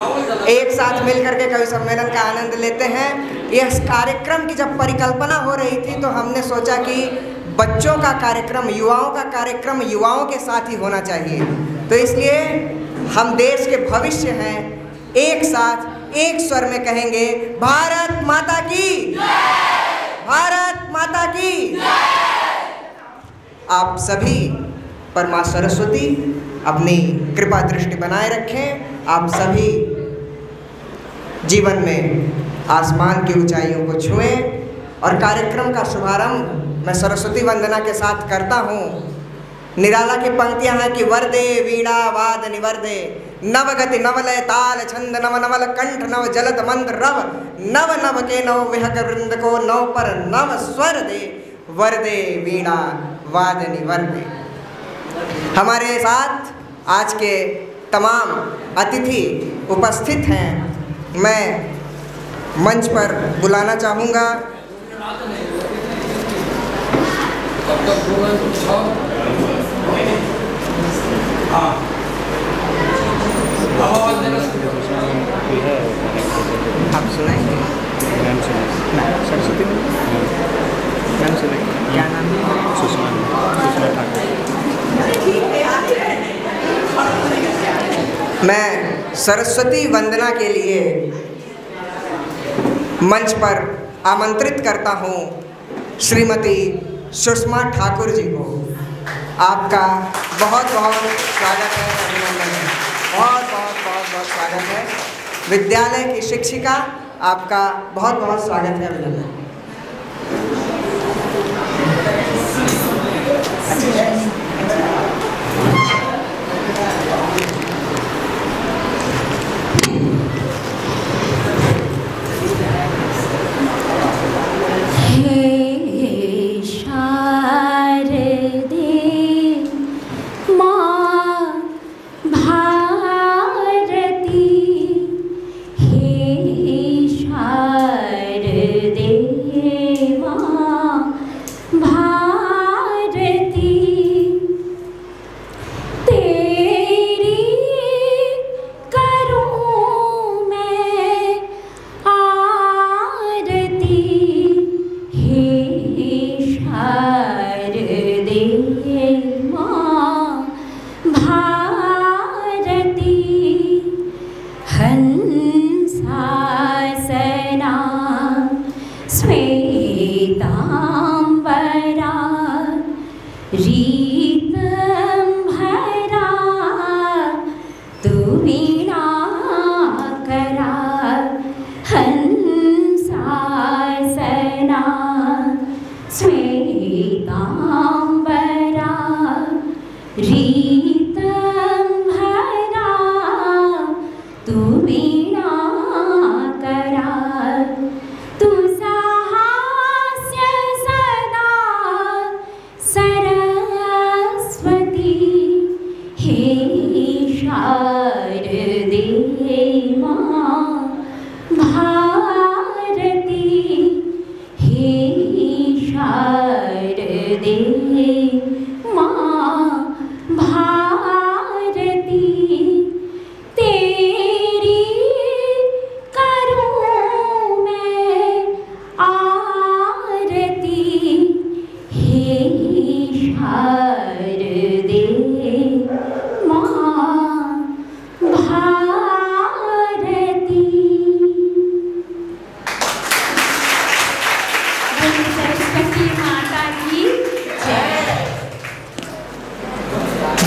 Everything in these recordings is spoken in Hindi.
एक साथ मिलकर के कवि सम्मेलन का आनंद लेते हैं। इस कार्यक्रम की जब परिकल्पना हो रही थी तो हमने सोचा कि बच्चों का कार्यक्रम, युवाओं का कार्यक्रम युवाओं के साथ ही होना चाहिए। तो इसलिए हम देश के भविष्य हैं, एक साथ एक स्वर में कहेंगे भारत माता की, भारत माता की। आप सभी पर माँ सरस्वती अपनी कृपा दृष्टि बनाए रखें। आप सभी जीवन में आसमान की ऊंचाइयों को छुएं। और कार्यक्रम का शुभारंभ मैं सरस्वती वंदना के साथ करता हूँ। निराला की पंक्तियाँ हैं कि वरदे वीणा वाद निवर्दे, नवगति नवलय ताल छंद नव नवल कंठ नव जलत मंत्र रव, नव नव के नव विहग वृंद को नव पर नव स्वर दे, वरदे वीणा वाद निवर्दे। हमारे साथ आज के तमाम अतिथि उपस्थित हैं। मैं मंच पर बुलाना चाहूँगा आप सुनाएंगे? मैम सुनाएंगे। सरस्वती मैम सुनाएंगे। क्या नाम है? सुषमा ठाकुर। मैं सरस्वती वंदना के लिए मंच पर आमंत्रित करता हूँ श्रीमती सुषमा ठाकुर जी को। आपका बहुत बहुत स्वागत है, अभिनंदन है, बहुत बहुत बहुत बहुत स्वागत है। विद्यालय की शिक्षिका, आपका बहुत बहुत स्वागत है, अभिनंदन।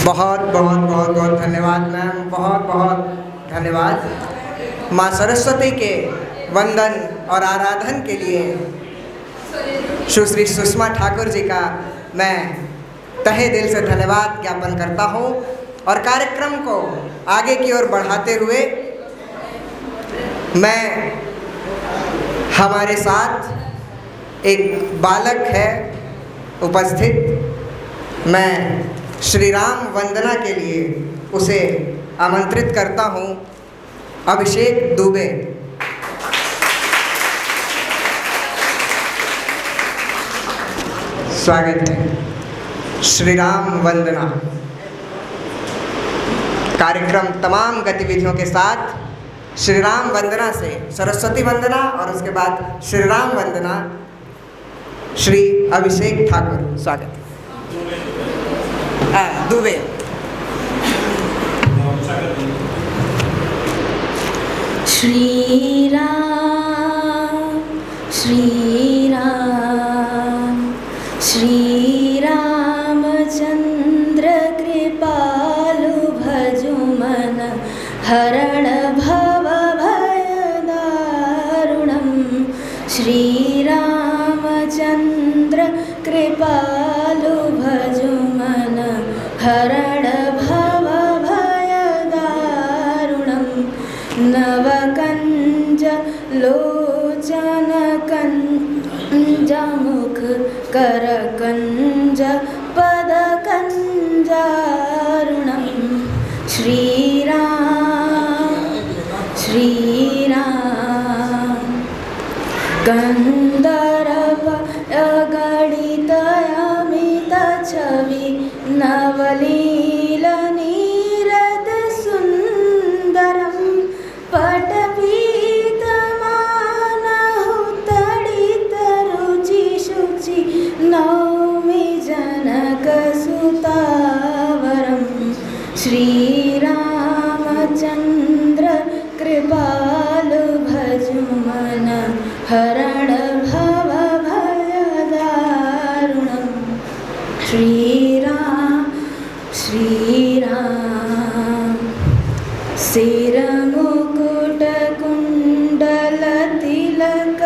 बहुत बहुत बहुत बहुत धन्यवाद मैम, बहुत बहुत धन्यवाद। माँ सरस्वती के वंदन और आराधन के लिए सुश्री सुषमा ठाकुर जी का मैं तहे दिल से धन्यवाद ज्ञापन करता हूँ। और कार्यक्रम को आगे की ओर बढ़ाते हुए मैं, हमारे साथ एक बालक है उपस्थित, मैं श्री राम वंदना के लिए उसे आमंत्रित करता हूँ। अभिषेक दुबे। स्वागत है। श्री राम वंदना कार्यक्रम तमाम गतिविधियों के साथ श्री राम वंदना से सरस्वती वंदना और उसके बाद श्री राम वंदना श्री अभिषेक ठाकुर। स्वागत। दुबे। श्री राम श्री राम श्री रामचंद्र कृपालु भजु मन हरण भव भय दारुणं। श्री रामचंद्र कृपालु भजु मन हरण भव भय दारुणं। नवकंज लोचन कंज मुख कर कंज पद कंजारुणं। श्री राम कंदर्प गणित अमित छवि नवलील नीरद सुंदरम। पटपीतमानहु तडित रुचि शुचि नौमि जनकसुतावरं। श्री रामचंद्र कृपालु भजु मन हरण भव भय दारुणं। श्री राम सिर मुकुट कुंडल तिलक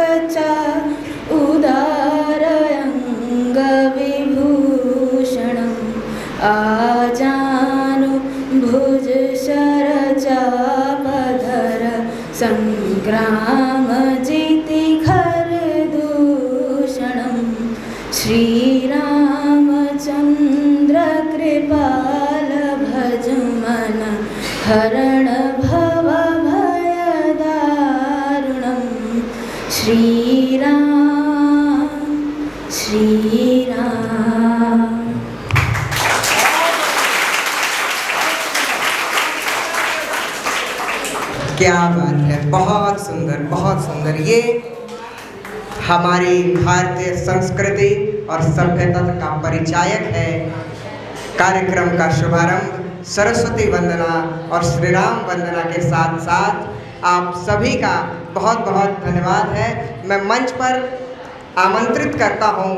उदार अंग विभूषणं। आजानु भुज शर चापधर संग्राम जिति खर दूषणं। श्री रामचंद्र कृपाल भजु मन हरण भव भय दारुणं। श्री राम क्या बात है, बहुत सुंदर बहुत सुंदर। ये हमारी भारतीय संस्कृति और सभ्यता का परिचायक है। कार्यक्रम का शुभारंभ सरस्वती वंदना और श्री राम वंदना के साथ साथ आप सभी का बहुत बहुत धन्यवाद है। मैं मंच पर आमंत्रित करता हूँ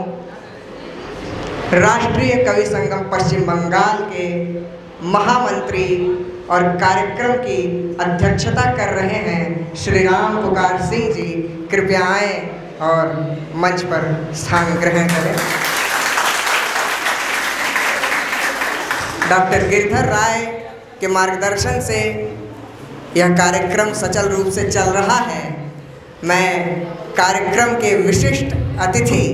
राष्ट्रीय कवि संगम पश्चिम बंगाल के महामंत्री और कार्यक्रम की अध्यक्षता कर रहे हैं श्री राम पुकार सिंह जी। कृपया आएं और मंच पर स्थान ग्रहण करें। डॉक्टर गिरधर राय के मार्गदर्शन से यह कार्यक्रम सचल रूप से चल रहा है। मैं कार्यक्रम के विशिष्ट अतिथि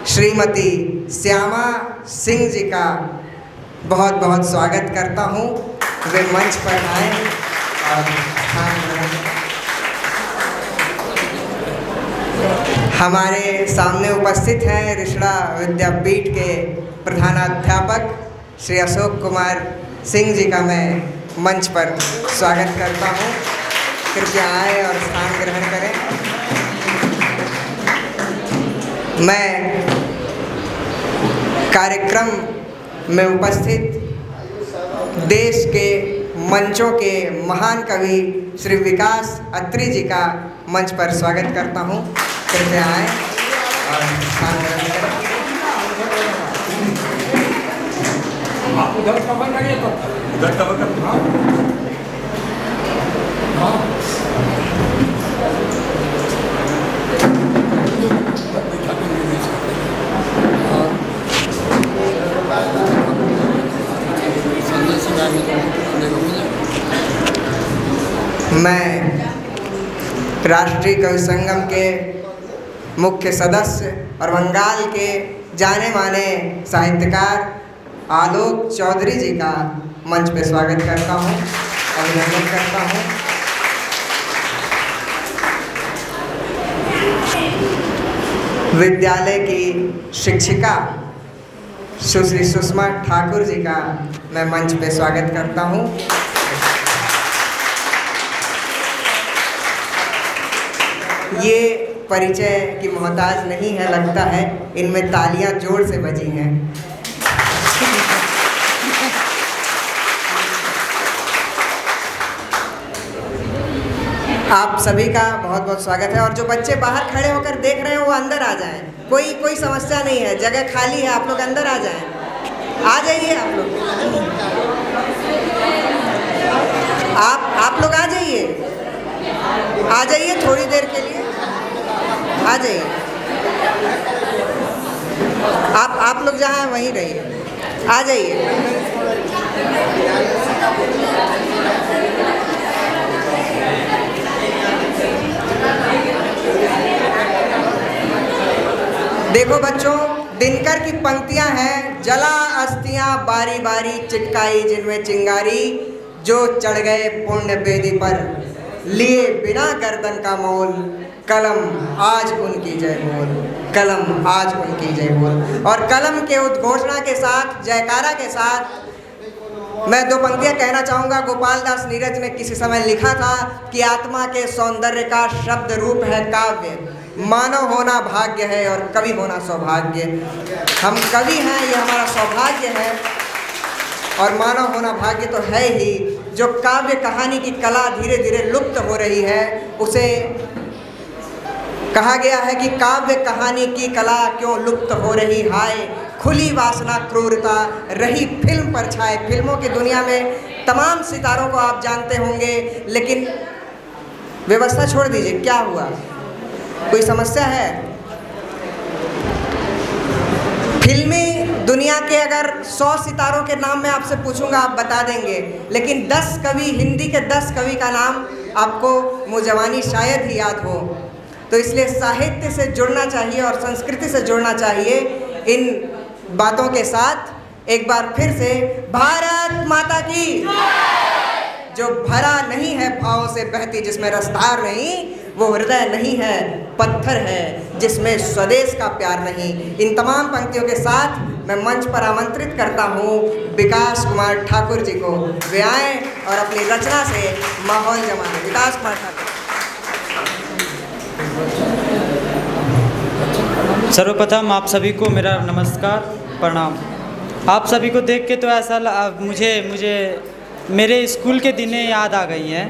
श्रीमती श्यामा सिंह जी का बहुत बहुत स्वागत करता हूँ। वे मंच पर आए और हमारे सामने उपस्थित हैं ऋषिड़ा विद्यापीठ के प्रधानाध्यापक श्री अशोक कुमार सिंह जी का मैं मंच पर स्वागत करता हूँ। कृपया आए और स्थान ग्रहण करें। मैं कार्यक्रम में उपस्थित देश के मंचों के महान कवि श्री विकास अत्री जी का मंच पर स्वागत करता हूँ। कृपया आए और स्थान ग्रहण करें। मैं राष्ट्रीय कवि संगम के मुख्य सदस्य और बंगाल के जाने माने साहित्यकार आलोक चौधरी जी का मंच पे स्वागत करता हूँ, अभिनंदन करता हूँ। विद्यालय की शिक्षिका सुश्री सुषमा ठाकुर जी का मैं मंच पे स्वागत करता हूँ। ये परिचय की मोहताज नहीं है, लगता है इनमें तालियां जोर से बजी हैं। आप सभी का बहुत बहुत स्वागत है। और जो बच्चे बाहर खड़े होकर देख रहे हैं वो अंदर आ जाएं। कोई समस्या नहीं है, जगह खाली है, आप लोग अंदर आ जाएं। आ जाइए आप लोग, आप लोग आ जाइए, आ जाइए थोड़ी देर के लिए आ जाइए। आप लोग जहाँ हैं वहीं रहिए, आ जाइए। देखो बच्चों, दिनकर की पंक्तियां हैं, जला अस्थियां बारी बारी चिटकाई जिनमें चिंगारी, जो चढ़ गए पुण्य बेदी पर लिए बिना गर्दन का मोल, कलम आज उनकी जय बोल, कलम आज उनकी जय बोल। और कलम के उद्घोषणा के साथ, जयकारा के साथ मैं दो पंक्तियां कहना चाहूँगा। गोपाल दास नीरज ने किसी समय लिखा था कि आत्मा के सौंदर्य का शब्द रूप है काव्य, मानव होना भाग्य है और कवि होना सौभाग्य। हम कवि हैं, ये हमारा सौभाग्य है, और मानव होना भाग्य तो है ही। जो काव्य कहानी की कला धीरे धीरे लुप्त हो रही है, उसे कहा गया है कि काव्य कहानी की कला क्यों लुप्त हो रही, हाय खुली वासना क्रूरता रही फिल्म पर छाए। फिल्मों की दुनिया में तमाम सितारों को आप जानते होंगे, लेकिन व्यवस्था छोड़ दीजिए, क्या हुआ, कोई समस्या है? फिल्मी दुनिया के अगर 100 सितारों के नाम मैं आपसे पूछूंगा आप बता देंगे, लेकिन 10 कवि, हिंदी के 10 कवि का नाम आपको मुजवानी शायद ही याद हो। तो इसलिए साहित्य से जुड़ना चाहिए और संस्कृति से जुड़ना चाहिए। इन बातों के साथ एक बार फिर से भारत माता की, जो भरा नहीं है भावों से बहती जिसमें रसधार नहीं, वो हृदय नहीं है पत्थर है जिसमें स्वदेश का प्यार नहीं। इन तमाम पंक्तियों के साथ मैं मंच पर आमंत्रित करता हूँ विकास कुमार ठाकुर जी को। वे आएँ और अपनी रचना से माहौल जमाएं। विकास कुमार ठाकुर। सर्वप्रथम आप सभी को मेरा नमस्कार, प्रणाम। आप सभी को देख के तो ऐसा मुझे मेरे स्कूल के दिनें याद आ गई हैं।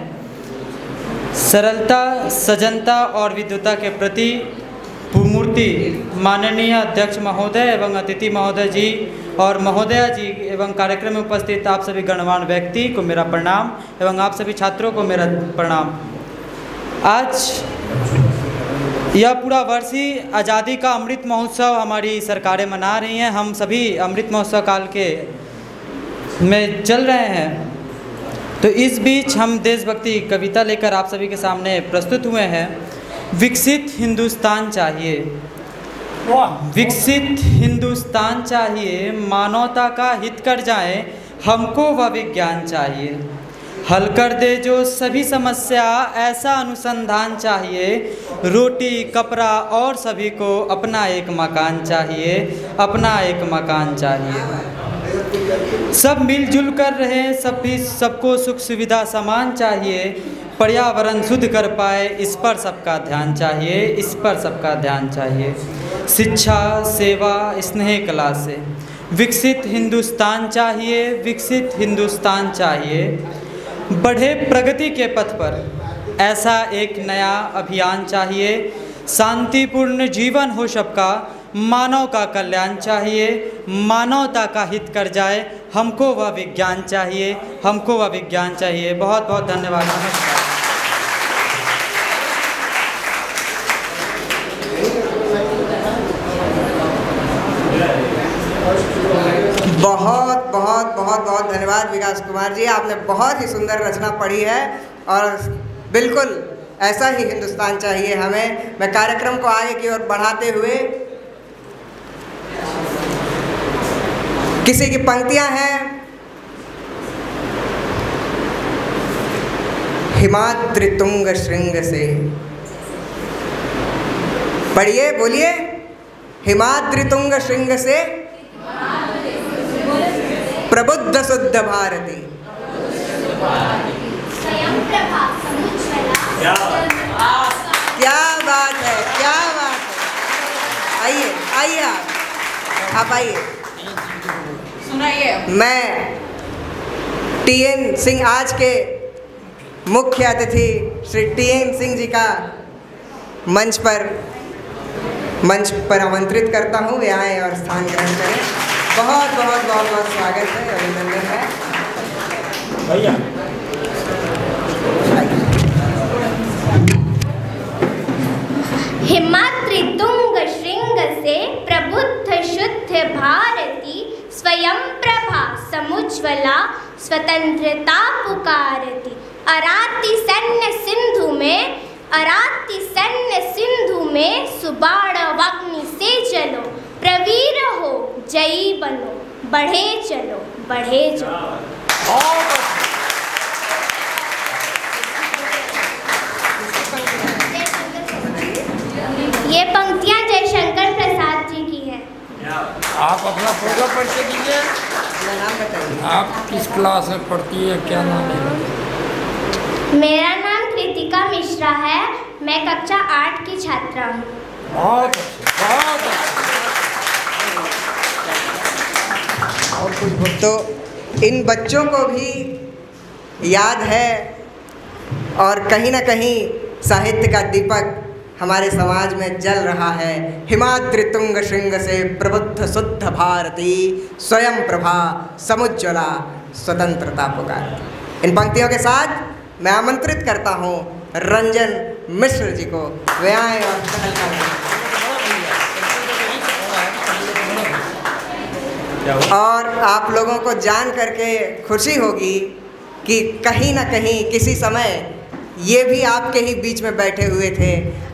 सरलता, सजनता और विद्वता के प्रति भूमूर्ति माननीय अध्यक्ष महोदय एवं अतिथि महोदय जी और महोदया जी एवं कार्यक्रम में उपस्थित आप सभी गणमान्य व्यक्ति को मेरा प्रणाम एवं आप सभी छात्रों को मेरा प्रणाम। आज यह पूरा वर्ष ही आज़ादी का अमृत महोत्सव हमारी सरकारें मना रही हैं। हम सभी अमृत महोत्सव काल के में चल रहे हैं। तो इस बीच हम देशभक्ति कविता लेकर आप सभी के सामने प्रस्तुत हुए हैं। विकसित हिंदुस्तान चाहिए, विकसित हिंदुस्तान चाहिए, मानवता का हित कर जाए, हमको वह विज्ञान चाहिए, हल कर दे जो सभी समस्या, ऐसा अनुसंधान चाहिए, रोटी कपड़ा और सभी को अपना एक मकान चाहिए, अपना एक मकान चाहिए। सब मिलजुल कर रहे, सबको सुख सुविधा समान चाहिए, पर्यावरण शुद्ध कर पाए, इस पर सबका ध्यान चाहिए, इस पर सबका ध्यान चाहिए। शिक्षा, सेवा, स्नेह, कला से विकसित हिंदुस्तान चाहिए, विकसित हिंदुस्तान चाहिए। बढ़े प्रगति के पथ पर ऐसा एक नया अभियान चाहिए, शांतिपूर्ण जीवन हो सबका, मानव का कल्याण चाहिए, मानवता का हित कर जाए, हमको वह विज्ञान चाहिए, हमको वह विज्ञान चाहिए। बहुत बहुत धन्यवाद। नमस्कार। बहुत बहुत बहुत बहुत धन्यवाद विकास कुमार जी, आपने बहुत ही सुंदर रचना पढ़ी है और बिल्कुल ऐसा ही हिंदुस्तान चाहिए हमें। मैं कार्यक्रम को आगे की ओर बढ़ाते हुए किसी की पंक्तियां हैं। हिमाद्रि तुंग श्रृंग से, पढ़िए, बोलिए। हिमाद्रि तुंग श्रृंग से प्रबुद्ध शुद्ध भारती। क्या बात है, क्या बात है। आइए आइए, आप आइए। सुनाइए। मैं टीएन सिंह, आज के मुख्य अतिथि श्री टीएन सिंह जी का मंच पर आमंत्रित करता हूँ। वे आएँ और स्थान ग्रहण करें। बहुत बहुत बहुत बहुत स्वागत है, अभिनंदन है भैया। हिमाद्रि तुंग श्रृंग से प्रबुद्ध शुद्ध भारती, स्वयं प्रभा समुज्ज्वला स्वतंत्रता पुकारती। अराति सैन्य सिंधु में सुबाणवग्नि से चलो, प्रवीर हो जयी बनो, बढ़े चलो बढ़े चलो। ये पंक्तियाँ जयशंकर प्रसाद जी की हैं। आप अपना प्रोग्राम परिचय दीजिए। अपना नाम बताइए। आप किस क्लास में पढ़ती है, क्या नाम है? मेरा नाम कृतिका मिश्रा है। मैं कक्षा 8 की छात्रा हूँ। बहुत अच्छे, बहुत अच्छे। और कुछ तो इन बच्चों को भी याद है, और कहीं ना कहीं साहित्य का दीपक हमारे समाज में जल रहा है। हिमाद्रि तुंग श्रृंग से प्रबुद्ध शुद्ध भारती, स्वयं प्रभा समुज्ज्वला स्वतंत्रता पुकारती। इन पंक्तियों के साथ मैं आमंत्रित करता हूँ रंजन मिश्र जी को। वे आए और और आप लोगों को जान करके खुशी होगी कि कहीं ना कहीं किसी समय ये भी आपके ही बीच में बैठे हुए थे।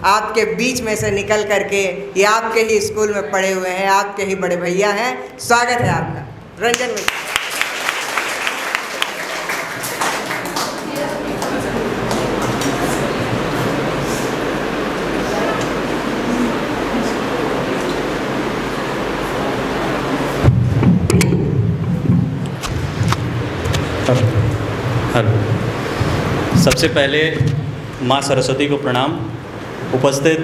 आपके बीच में से निकल करके ये आपके ही स्कूल में पढ़े हुए हैं, आपके ही बड़े भैया हैं। स्वागत है आपका रंजन मिश्र। सबसे पहले माँ सरस्वती को प्रणाम। उपस्थित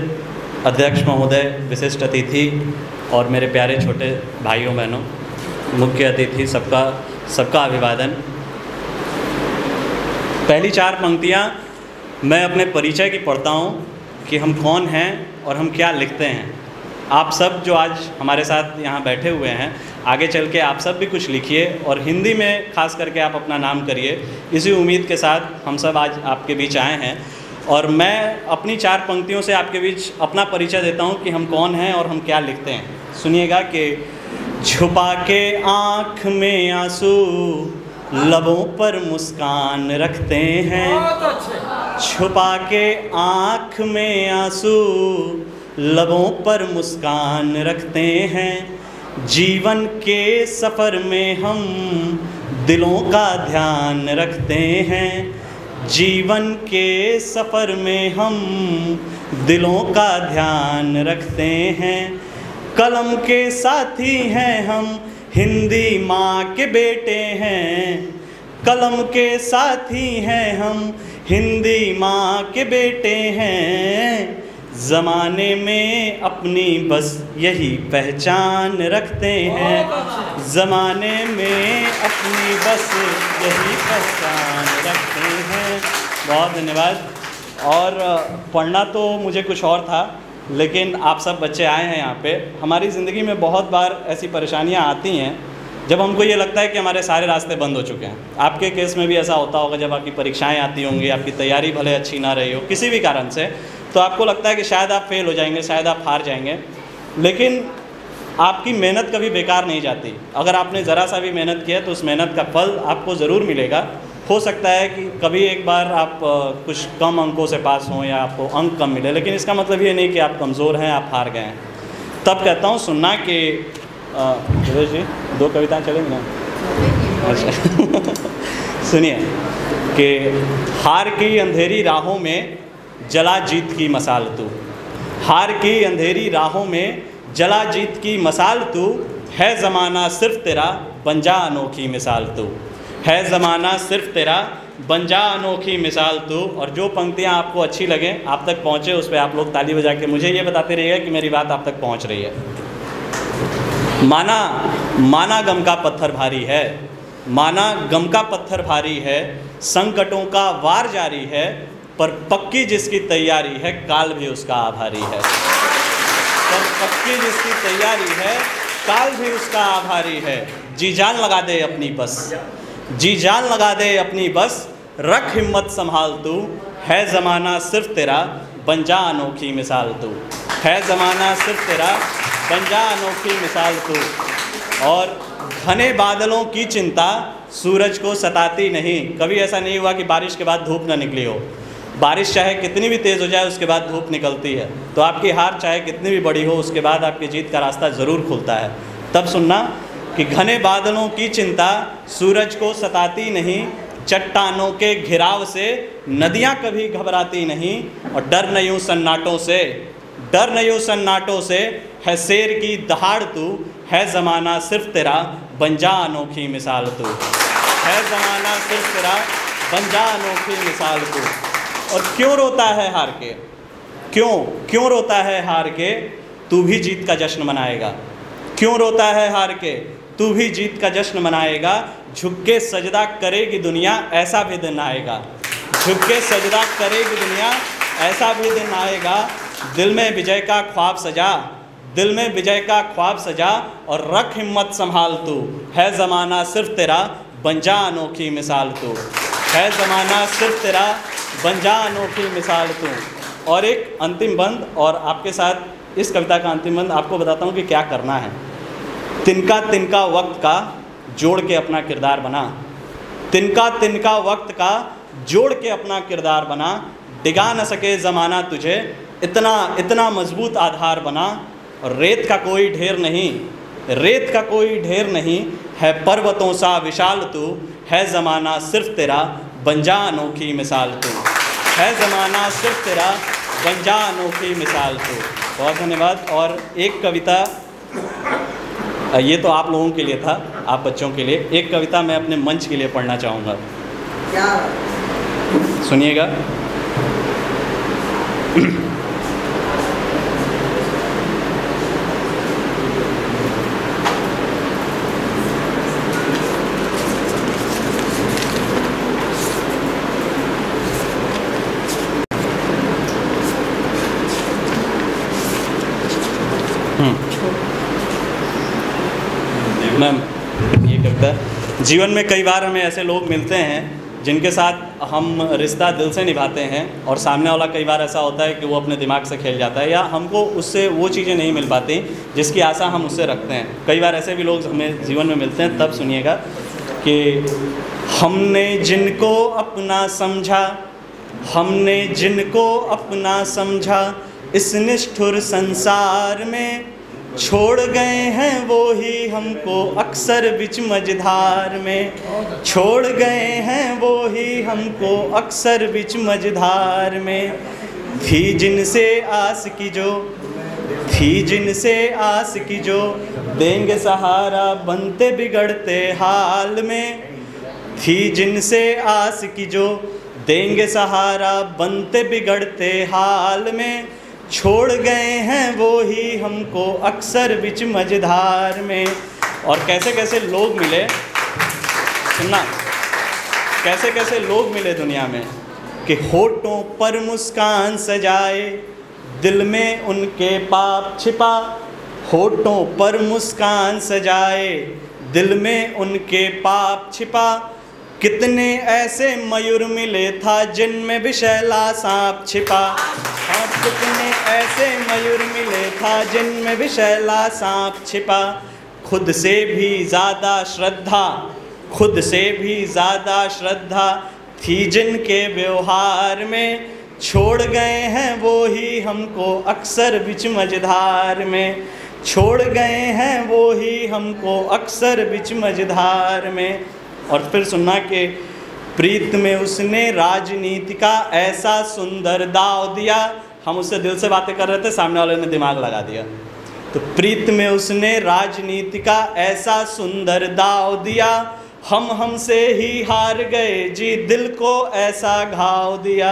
अध्यक्ष महोदय, विशिष्ट अतिथि और मेरे प्यारे छोटे भाइयों बहनों, मुख्य अतिथि, सबका अभिवादन। पहली 4 पंक्तियाँ मैं अपने परिचय की पढ़ता हूँ कि हम कौन हैं और हम क्या लिखते हैं। आप सब जो आज हमारे साथ यहाँ बैठे हुए हैं, आगे चल के आप सब भी कुछ लिखिए और हिंदी में खास करके आप अपना नाम करिए। इसी उम्मीद के साथ हम सब आज आपके बीच आए हैं और मैं अपनी 4 पंक्तियों से आपके बीच अपना परिचय देता हूँ कि हम कौन हैं और हम क्या लिखते हैं। सुनिएगा कि छुपा के आँख में आंसू, लबों पर मुस्कान रखते हैं। छुपा के आँख में आंसू, लबों पर मुस्कान रखते हैं। जीवन के सफ़र में हम दिलों का ध्यान रखते हैं। जीवन के सफ़र में हम दिलों का ध्यान रखते हैं। कलम के साथी हैं हम, हिंदी माँ के बेटे हैं। कलम के साथी हैं हम, हिंदी माँ के बेटे हैं। ज़माने में अपनी बस यही पहचान रखते हैं। ज़माने में अपनी बस यही पहचान रखते हैं। बहुत धन्यवाद। और पढ़ना तो मुझे कुछ और था, लेकिन आप सब बच्चे आए हैं यहाँ पे। हमारी ज़िंदगी में बहुत बार ऐसी परेशानियाँ आती हैं जब हमको ये लगता है कि हमारे सारे रास्ते बंद हो चुके हैं। आपके केस में भी ऐसा होता होगा, जब आपकी परीक्षाएँ आती होंगी, आपकी तैयारी भले अच्छी ना रही हो किसी भी कारण से, तो आपको लगता है कि शायद आप फेल हो जाएंगे, शायद आप हार जाएंगे। लेकिन आपकी मेहनत कभी बेकार नहीं जाती। अगर आपने ज़रा सा भी मेहनत किया तो उस मेहनत का फल आपको ज़रूर मिलेगा। हो सकता है कि कभी एक बार आप कुछ कम अंकों से पास हों या आपको अंक कम मिले, लेकिन इसका मतलब ये नहीं कि आप कमज़ोर हैं, आप हार गए हैं। तब कहता हूँ सुनना कि सुरेश जी 2 कविताएँ चलेंगी ना? अच्छा सुनिए कि हार की अंधेरी राहों में जला जीत की मसाल तू। हार की अंधेरी राहों में जला जीत की मसाल तू। है ज़माना सिर्फ तेरा, बन जा अनोखी मिसाल तू, है ज़माना सिर्फ तेरा बन जा अनोखी मिसाल तू। और जो पंक्तियाँ आपको अच्छी लगें, आप तक पहुँचे, उस पर आप लोग ताली बजा के मुझे ये बताते रहिएगा कि मेरी बात आप तक पहुँच रही है। माना गम का पत्थर भारी है, माना गम का पत्थर भारी है, संकटों का वार जारी है, पर पक्की जिसकी तैयारी है काल भी उसका आभारी है। पर पक्की जिसकी तैयारी है काल भी उसका आभारी है। जी जान लगा दे अपनी बस, जी जान लगा दे अपनी बस, रख हिम्मत संभाल तू, है ज़माना सिर्फ तेरा बन जा अनोखी मिसाल तू, है ज़माना सिर्फ तेरा बन जा अनोखी मिसाल तू। और घने बादलों की चिंता सूरज को सताती नहीं। कभी ऐसा नहीं हुआ कि बारिश के बाद धूप ना निकली हो। बारिश चाहे कितनी भी तेज़ हो जाए उसके बाद धूप निकलती है। तो आपकी हार चाहे कितनी भी बड़ी हो उसके बाद आपकी जीत का रास्ता ज़रूर खुलता है। तब सुनना कि घने बादलों की चिंता सूरज को सताती नहीं, चट्टानों के घिराव से नदियाँ कभी घबराती नहीं, और डर न यूँ सन्नाटों से, डर न यूँ सन्नाटों से, है शेर की दहाड़ तू, है ज़माना सिर्फ तेरा बन जा अनोखी मिसाल तू, है ज़माना सिर्फ तेरा बन जा अनोखी मिसाल तू। और क्यों रोता है हार के, क्यों रोता है हार के, तू भी जीत का जश्न मनाएगा। क्यों रोता है हार के, तू भी जीत का जश्न मनाएगा। झुक के सजदा करेगी दुनिया, ऐसा भी दिन आएगा। झुक के सजदा करेगी दुनिया, ऐसा भी दिन आएगा। दिल में विजय का ख्वाब सजा, दिल में विजय का ख्वाब सजा, और रख हिम्मत संभाल तू, है ज़माना सिर्फ तेरा बन जा अनोखी मिसाल तू, है ज़माना सिर्फ तेरा बन जा अनोखी मिसाल तू। और एक अंतिम बंद, और आपके साथ इस कविता का अंतिम बंद आपको बताता हूँ कि क्या करना है। तिनका तिनका वक्त का जोड़ के अपना किरदार बना, तिनका तिनका वक्त का जोड़ के अपना किरदार बना, डिगा न सके ज़माना तुझे, इतना इतना मजबूत आधार बना। और रेत का कोई ढेर नहीं, रेत का कोई ढेर नहीं, है पर्वतों सा विशाल तू, है ज़माना सिर्फ तेरा बन जा अनोखी मिसाल तू, है ज़माना सिर्फ तेरा बन जा अनोखी मिसाल तू। बहुत धन्यवाद। और एक कविता, ये तो आप लोगों के लिए था, आप बच्चों के लिए, एक कविता मैं अपने मंच के लिए पढ़ना चाहूँगा। क्या सुनिएगा। मैम, ये कविता, जीवन में कई बार हमें ऐसे लोग मिलते हैं जिनके साथ हम रिश्ता दिल से निभाते हैं, और सामने वाला कई बार ऐसा होता है कि वो अपने दिमाग से खेल जाता है, या हमको उससे वो चीज़ें नहीं मिल पाती जिसकी आशा हम उससे रखते हैं। कई बार ऐसे भी लोग हमें जीवन में मिलते हैं। तब सुनिएगा कि हमने जिनको अपना समझा, हमने जिनको अपना समझा, इस निष्ठुर संसार में छोड़ गए हैं वो ही हमको अक्सर बिच मझधार में, छोड़ गए हैं वो ही हमको अक्सर बिच मझधार में। थी जिनसे आस की जो, थी जिनसे आस की जो, देंगे सहारा बनते बिगड़ते हाल में। थी जिनसे आस की जो, देंगे सहारा बनते बिगड़ते हाल में। छोड़ गए हैं वो ही हमको अक्सर बिच मझधार में। और कैसे कैसे लोग मिले, सुनना, कैसे कैसे लोग मिले दुनिया में कि होठों पर मुस्कान सजाए, दिल में उनके पाप छिपा। होठों पर मुस्कान सजाए, दिल में उनके पाप छिपा। कितने ऐसे मयूर मिले था जिनमें विषैला सांप छिपा। हाँ, कितने ऐसे मयूर मिले था जिनमें विषैला सांप छिपा। खुद से भी ज़्यादा श्रद्धा, खुद से भी ज़्यादा श्रद्धा थी जिनके व्यवहार में। छोड़ गए हैं वो ही हमको अक्सर बिच मझधार में। छोड़ गए हैं वो ही हमको अक्सर बिच मझधार में। और फिर सुनना कि प्रीत में उसने राजनीति का ऐसा सुंदर दाव दिया। हम उससे दिल से बातें कर रहे थे, सामने वाले ने दिमाग लगा दिया। तो प्रीत में उसने राजनीति का ऐसा सुंदर दाव दिया, हम हमसे ही हार गए जी, दिल को ऐसा घाव दिया।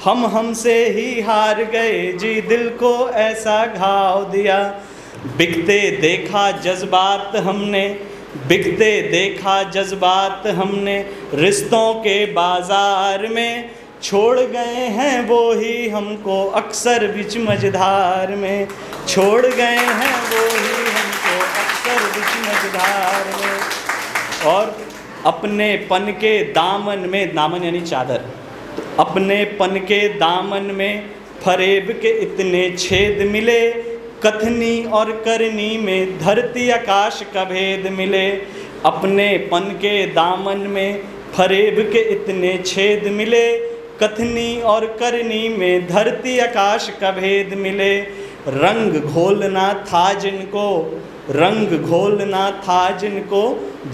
हम हमसे ही हार गए जी, दिल को ऐसा घाव दिया। बिकते देखा जज्बात हमने, बिकते देखा जज्बात हमने, रिश्तों के बाज़ार में छोड़ गए हैं वो ही हमको अक्सर बीच मझधार में, छोड़ गए हैं वो ही हमको अक्सर बीच मझधार में। और अपने पन के दामन में, दामन यानी चादर, तो अपने पन के दामन में फरेब के इतने छेद मिले, कथनी और करनी में धरती आकाश का भेद मिले। अपने पन के दामन में फरेब के इतने छेद मिले, कथनी और करनी में धरती आकाश का भेद मिले। रंग घोलना था जिनको, रंग घोलना था जिनको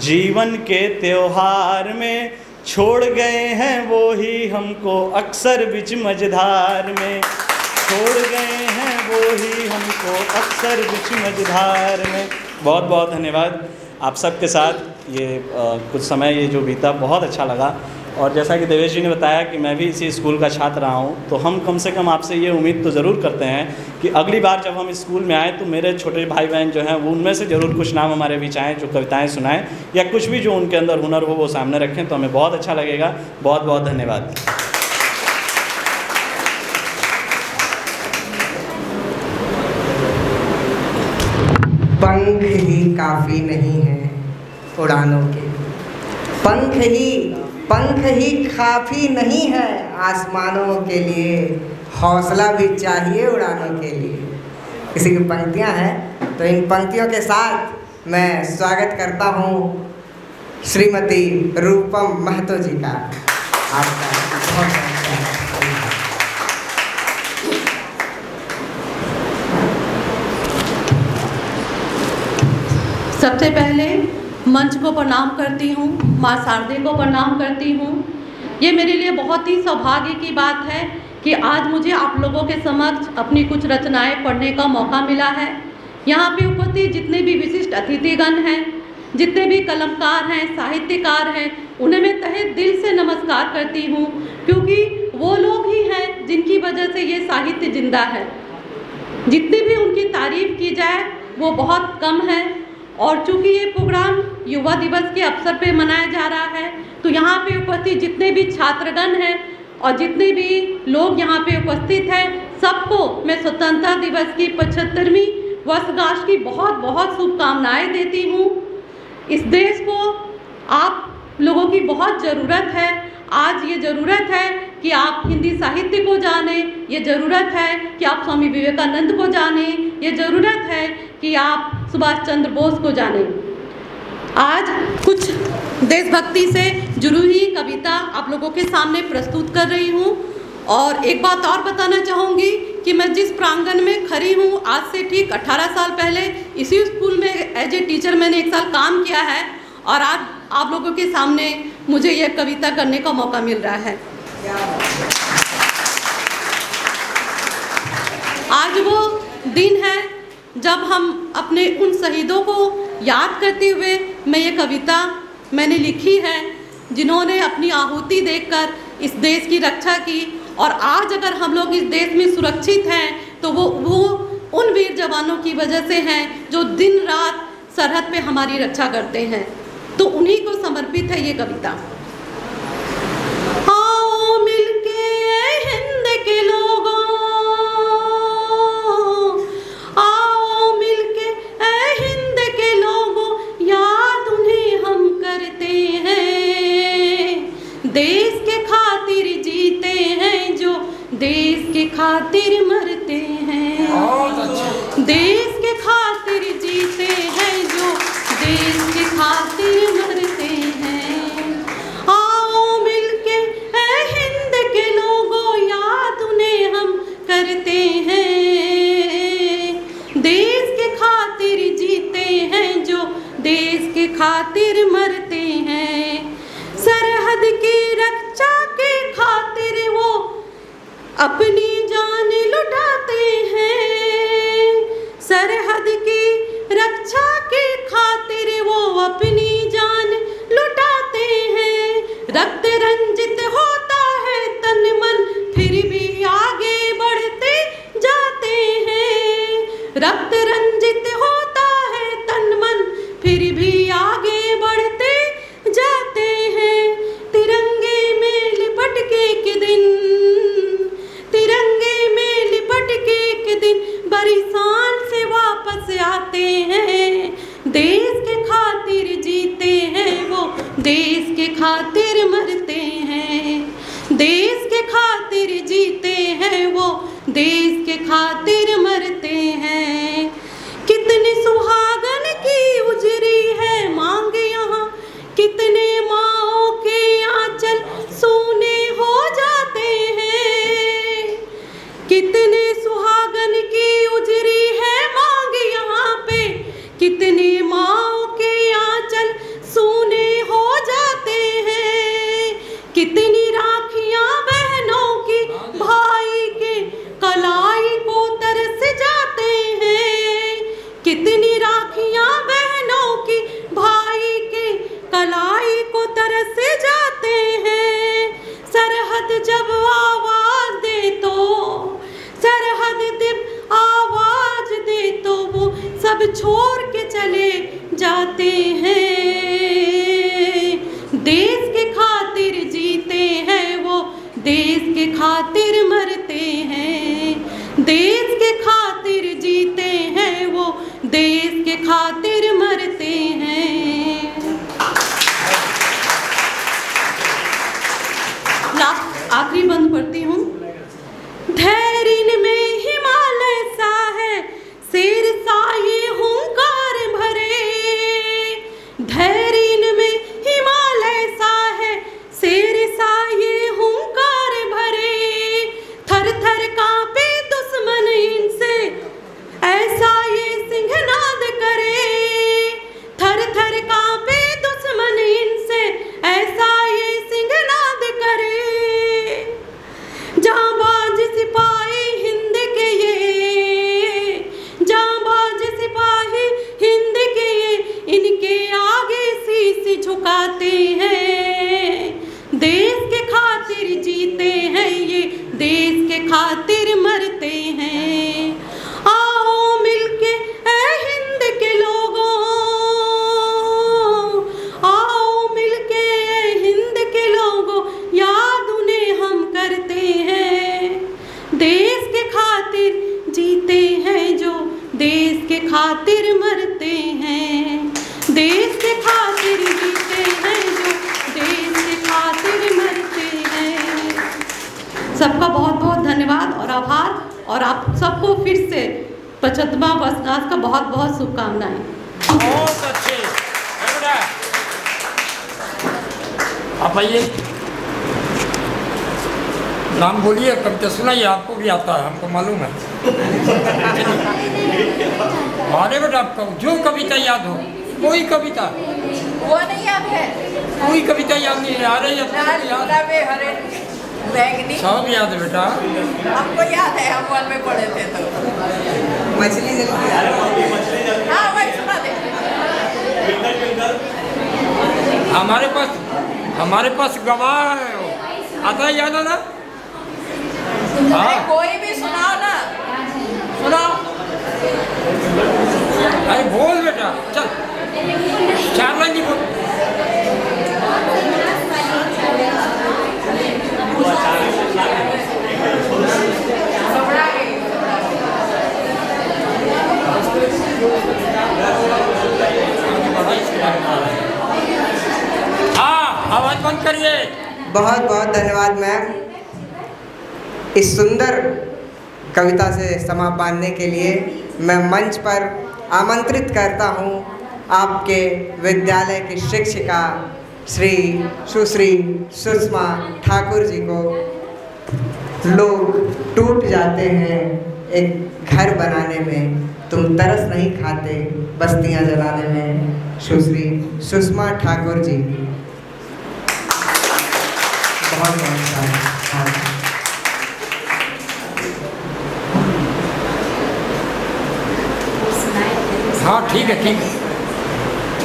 जीवन के त्योहार में, छोड़ गए हैं वो ही हमको अक्सर बीच मझधार में, छोड़ गए हैं वो ही हमको अक्सर बीच मझधार में। बहुत बहुत धन्यवाद। आप सबके साथ ये कुछ समय ये जो बीता बहुत अच्छा लगा। और जैसा कि देवेश जी ने बताया कि मैं भी इसी स्कूल का छात्र रहा हूँ, तो हम कम से कम आपसे ये उम्मीद तो ज़रूर करते हैं कि अगली बार जब हम इस स्कूल में आएँ तो मेरे छोटे भाई बहन जो हैं वो उनमें से ज़रूर कुछ नाम हमारे बीच आएँ जो कविताएँ सुनाएँ या कुछ भी जो उनके अंदर हुनर हो वो सामने रखें, तो हमें बहुत अच्छा लगेगा। बहुत बहुत धन्यवाद। पंख ही काफ़ी नहीं है उड़ानों के, पंख ही काफ़ी नहीं है आसमानों के लिए, हौसला भी चाहिए उड़ानों के लिए। इसी की पंक्तियां हैं, तो इन पंक्तियों के साथ मैं स्वागत करता हूं श्रीमती रूपम महतो जी का। आपका बहुत सबसे पहले मंच को प्रणाम करती हूँ, माँ शारदे को प्रणाम करती हूँ। ये मेरे लिए बहुत ही सौभाग्य की बात है कि आज मुझे आप लोगों के समक्ष अपनी कुछ रचनाएं पढ़ने का मौका मिला है। यहाँ पे उपस्थित जितने भी विशिष्ट अतिथिगण हैं, जितने भी कलमकार हैं, साहित्यकार हैं, उन्हें मैं तहे दिल से नमस्कार करती हूँ, क्योंकि वो लोग ही हैं जिनकी वजह से ये साहित्य जिंदा है। जितनी भी उनकी तारीफ की जाए वो बहुत कम है। और चूँकि ये प्रोग्राम युवा दिवस के अवसर पे मनाया जा रहा है, तो यहाँ पे उपस्थित जितने भी छात्रगण हैं और जितने भी लोग यहाँ पे उपस्थित हैं, सबको मैं स्वतंत्रता दिवस की 75वीं वर्षगांठ की बहुत बहुत शुभकामनाएं देती हूँ। इस देश को आप लोगों की बहुत ज़रूरत है। आज ये ज़रूरत है कि आप हिंदी साहित्य को जानें, ये ज़रूरत है कि आप स्वामी विवेकानंद को जानें, ये ज़रूरत है कि आप सुभाष चंद्र बोस को जानें। आज कुछ देशभक्ति से जुड़ी हुई कविता आप लोगों के सामने प्रस्तुत कर रही हूँ। और एक बात और बताना चाहूँगी कि मैं जिस प्रांगण में खड़ी हूँ, आज से ठीक 18 साल पहले इसी स्कूल में एज ए टीचर मैंने 1 साल काम किया है, और आज आप लोगों के सामने मुझे यह कविता करने का मौका मिल रहा है। आज वो दिन है जब हम अपने उन शहीदों को याद करते हुए मैं ये कविता मैंने लिखी है, जिन्होंने अपनी आहुति देकर इस देश की रक्षा की। और आज अगर हम लोग इस देश में सुरक्षित हैं तो वो उन वीर जवानों की वजह से हैं जो दिन रात सरहद पे हमारी रक्षा करते हैं। तो उन्हीं को समर्पित है ये कविता। आओ मिलके हिंद के लोगों, आओ मिलके हिंद के लोगों, याद उन्हें हम करते हैं। देश के खातिर जीते हैं जो देश के खातिर मरते हैं। देश के खातिर जीते हैं जो देश के खातिर मरते हैं। आओ मिलके हिंद के लोगों, याद उन्हें हम करते हैं। देश के खातिर जीते हैं जो देश के खातिर मरते हैं। सरहद की रक्षा के खातिर वो अपनी जान लुटाते हैं। सरहद की देश के खातिर मरते हैं। कितनी सुहागन की उजरी है मांग यहाँ, कितने माँओं के आंचल सूने हो जाते हैं। कितने सुहागन की उजरी है मांग यहाँ पे, कितने माँओं के आंचल सूने हो जाते हैं। कितनी राखियाँ बहनों की भाई के कलाई को तरस जाते हैं। कितनी राखियाँ बहनों की भाई के कलाई को तरस जाते हैं। सरहद जब आवाज दे तो, सरहद जब आवाज दे तो वो सब छोड़ के चले जाते हैं। देश के खातिर जीते हैं वो, देश के खातिर मरते हैं। देश के खातिर जीते हैं वो, देश के खातिर मरते हैं। आखिरी बंद पढ़ती हूँ। धैर्य में हिमालय सा है, शेर सा ये हुंकार भरे। धैर्य में हिमालय सा है, शेर सा ये हुंकार भरे। थर थर कांपे दुश्मन इनसे, ऐसा ये सिंहनाद करे। थर थर कांपे दुश्मन इनसे, ऐसा ये सिंहनाद करे। जांबाज सिपाही हिंद के ये, जांबाज सिपाही हिंद के ये, इनके आगे शीश झुकाते हैं। देश के खातिर जीते हैं ये, देश के खातिर मरते हैं। आओ मिलके ऐ हिंद के लोगों, आओ मिलके ऐ हिंद के लोगों, याद उन्हें हम करते हैं। देश के खातिर जीते हैं जो, देश के खातिर मरते हैं। देश के खातिर जीते हैं जो, देश के खातिर मरते हैं। सबका बहुत बहुत धन्यवाद और आभार, और आप सबको फिर से 75वां वर्षगांठ का बहुत बहुत शुभकामनाएं। बहुत अच्छे। आप आइए, नाम बोलिए, कविता सुनाइए। आपको भी आता है, हमको मालूम है। अरे बेटा, आपको जो कविता याद हो, कोई कविता, वो नहीं याद है, कोई कविता याद नहीं है। आ रही है सब याद है बेटा। आपको याद है, हम वन में पढ़े थे तो। मछली जलती है। हाँ वही सुना दे। हमारे पास गवाह है वो। आता है, याद है ना? अरे कोई भी सुनाओ ना, सुनाओ। अरे बोल बेटा, चल 4 लाइन बोल। हाँ, आवाज बंद करिए। बहुत बहुत धन्यवाद मैम, इस सुंदर कविता से समा बांधने के लिए। मैं मंच पर आमंत्रित करता हूँ आपके विद्यालय की शिक्षिका सुश्री सुषमा ठाकुर जी को। लोग टूट जाते हैं एक घर बनाने में, तुम तरस नहीं खाते बस्तियां जलाने में। सुश्री सुषमा ठाकुर जी, बहुत बहुत हाँ ठीक है,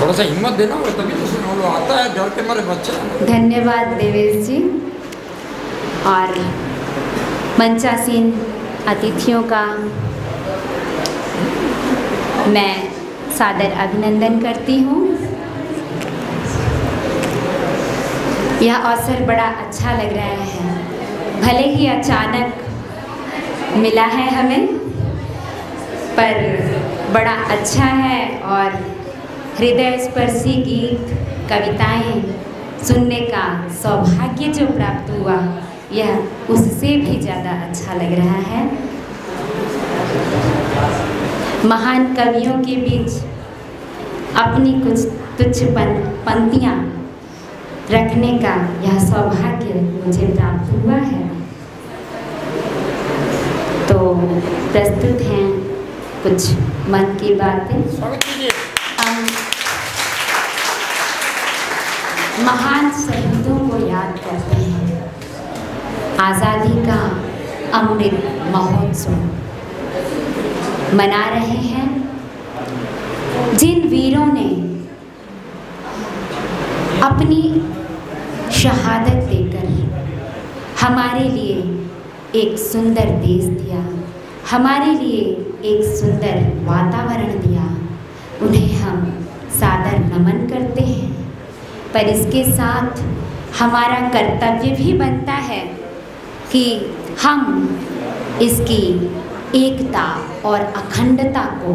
थोड़ा सा हिम्मत देना हो तभी तो सुनो। लो आता है, डर के मारे बच्चे। धन्यवाद देवेश जी, और मंचासीन अतिथियों का मैं सादर अभिनंदन करती हूँ। यह अवसर बड़ा अच्छा लग रहा है, भले ही अचानक मिला है हमें, पर बड़ा अच्छा है। और हृदय स्पर्शी गीत, कविताएं सुनने का सौभाग्य जो प्राप्त हुआ, यह उससे भी ज़्यादा अच्छा लग रहा है। महान कवियों के बीच अपनी कुछ तुच्छ पंक्तियाँ रखने का यह सौभाग्य मुझे प्राप्त हुआ है। तो प्रस्तुत हैं कुछ मन की बातें। हम महान शहीदों को याद करते हैं। आज़ादी का अमृत महोत्सव मना रहे हैं। जिन वीरों ने अपनी शहादत देकर हमारे लिए एक सुंदर देश दिया, हमारे लिए एक सुंदर वातावरण दिया, उन्हें हम सादर नमन करते हैं। पर इसके साथ हमारा कर्तव्य भी बनता है कि हम इसकी एकता और अखंडता को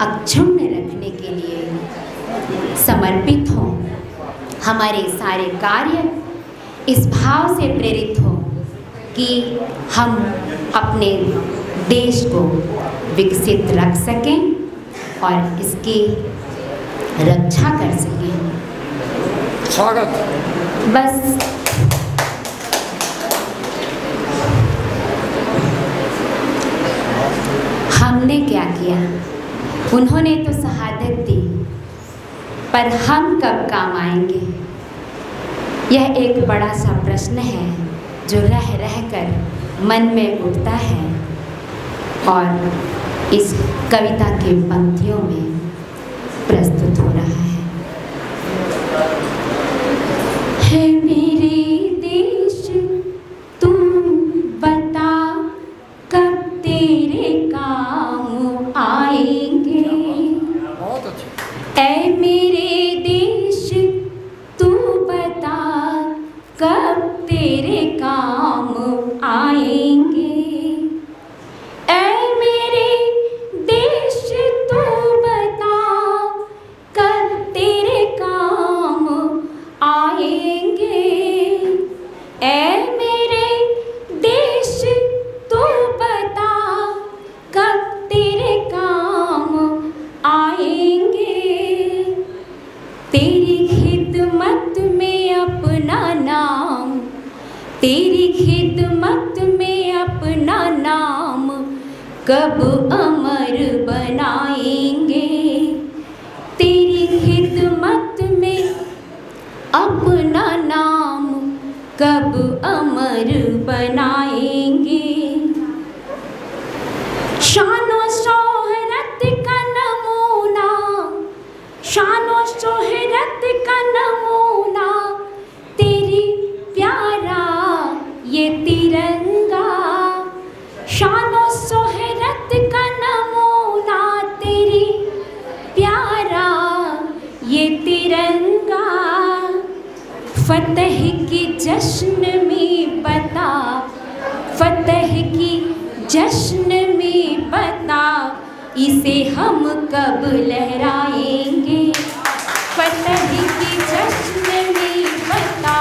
अक्षुण्ण रखने के लिए समर्पित हों। हमारे सारे कार्य इस भाव से प्रेरित हों कि हम अपने देश को विकसित रख सकें और इसकी रक्षा कर सकें। स्वागत। बस हमने क्या किया? उन्होंने तो शहादत दी, पर हम कब काम आएंगे? यह एक बड़ा सा प्रश्न है जो रह रह कर मन में उठता है और इस कविता के पंक्तियों में प्रस्तुत हो रहा है। है मेरे देश तू बता कब तेरे काम आएंगे। बहुत अच्छे। ऐ मेरे देश तू बता कब तेरे काम आएंगे। ऐ मेरे देश तू बता कब तेरे काम आएंगे। ऐ मेरे देश तू बता कब तेरे काम आएंगे। तेरी खिदमत में अपना नाम, तेरी खिदमत में अपना नाम कब अमर बनाएंगे। तेरी खिदमत में अपना नाम कब अमर बनाएंगे। शानो शोहरत का नमूना, शानो शोहरत का नमूना तेरी प्यारा ये तिरंगा। शानो शोहरत का नमूना तेरी प्यारा ये तिरंगा। फतह की जश्न में बता, फतह की जश्न में बता इसे हम कब लहराएंगे। फतह की जश्न में बता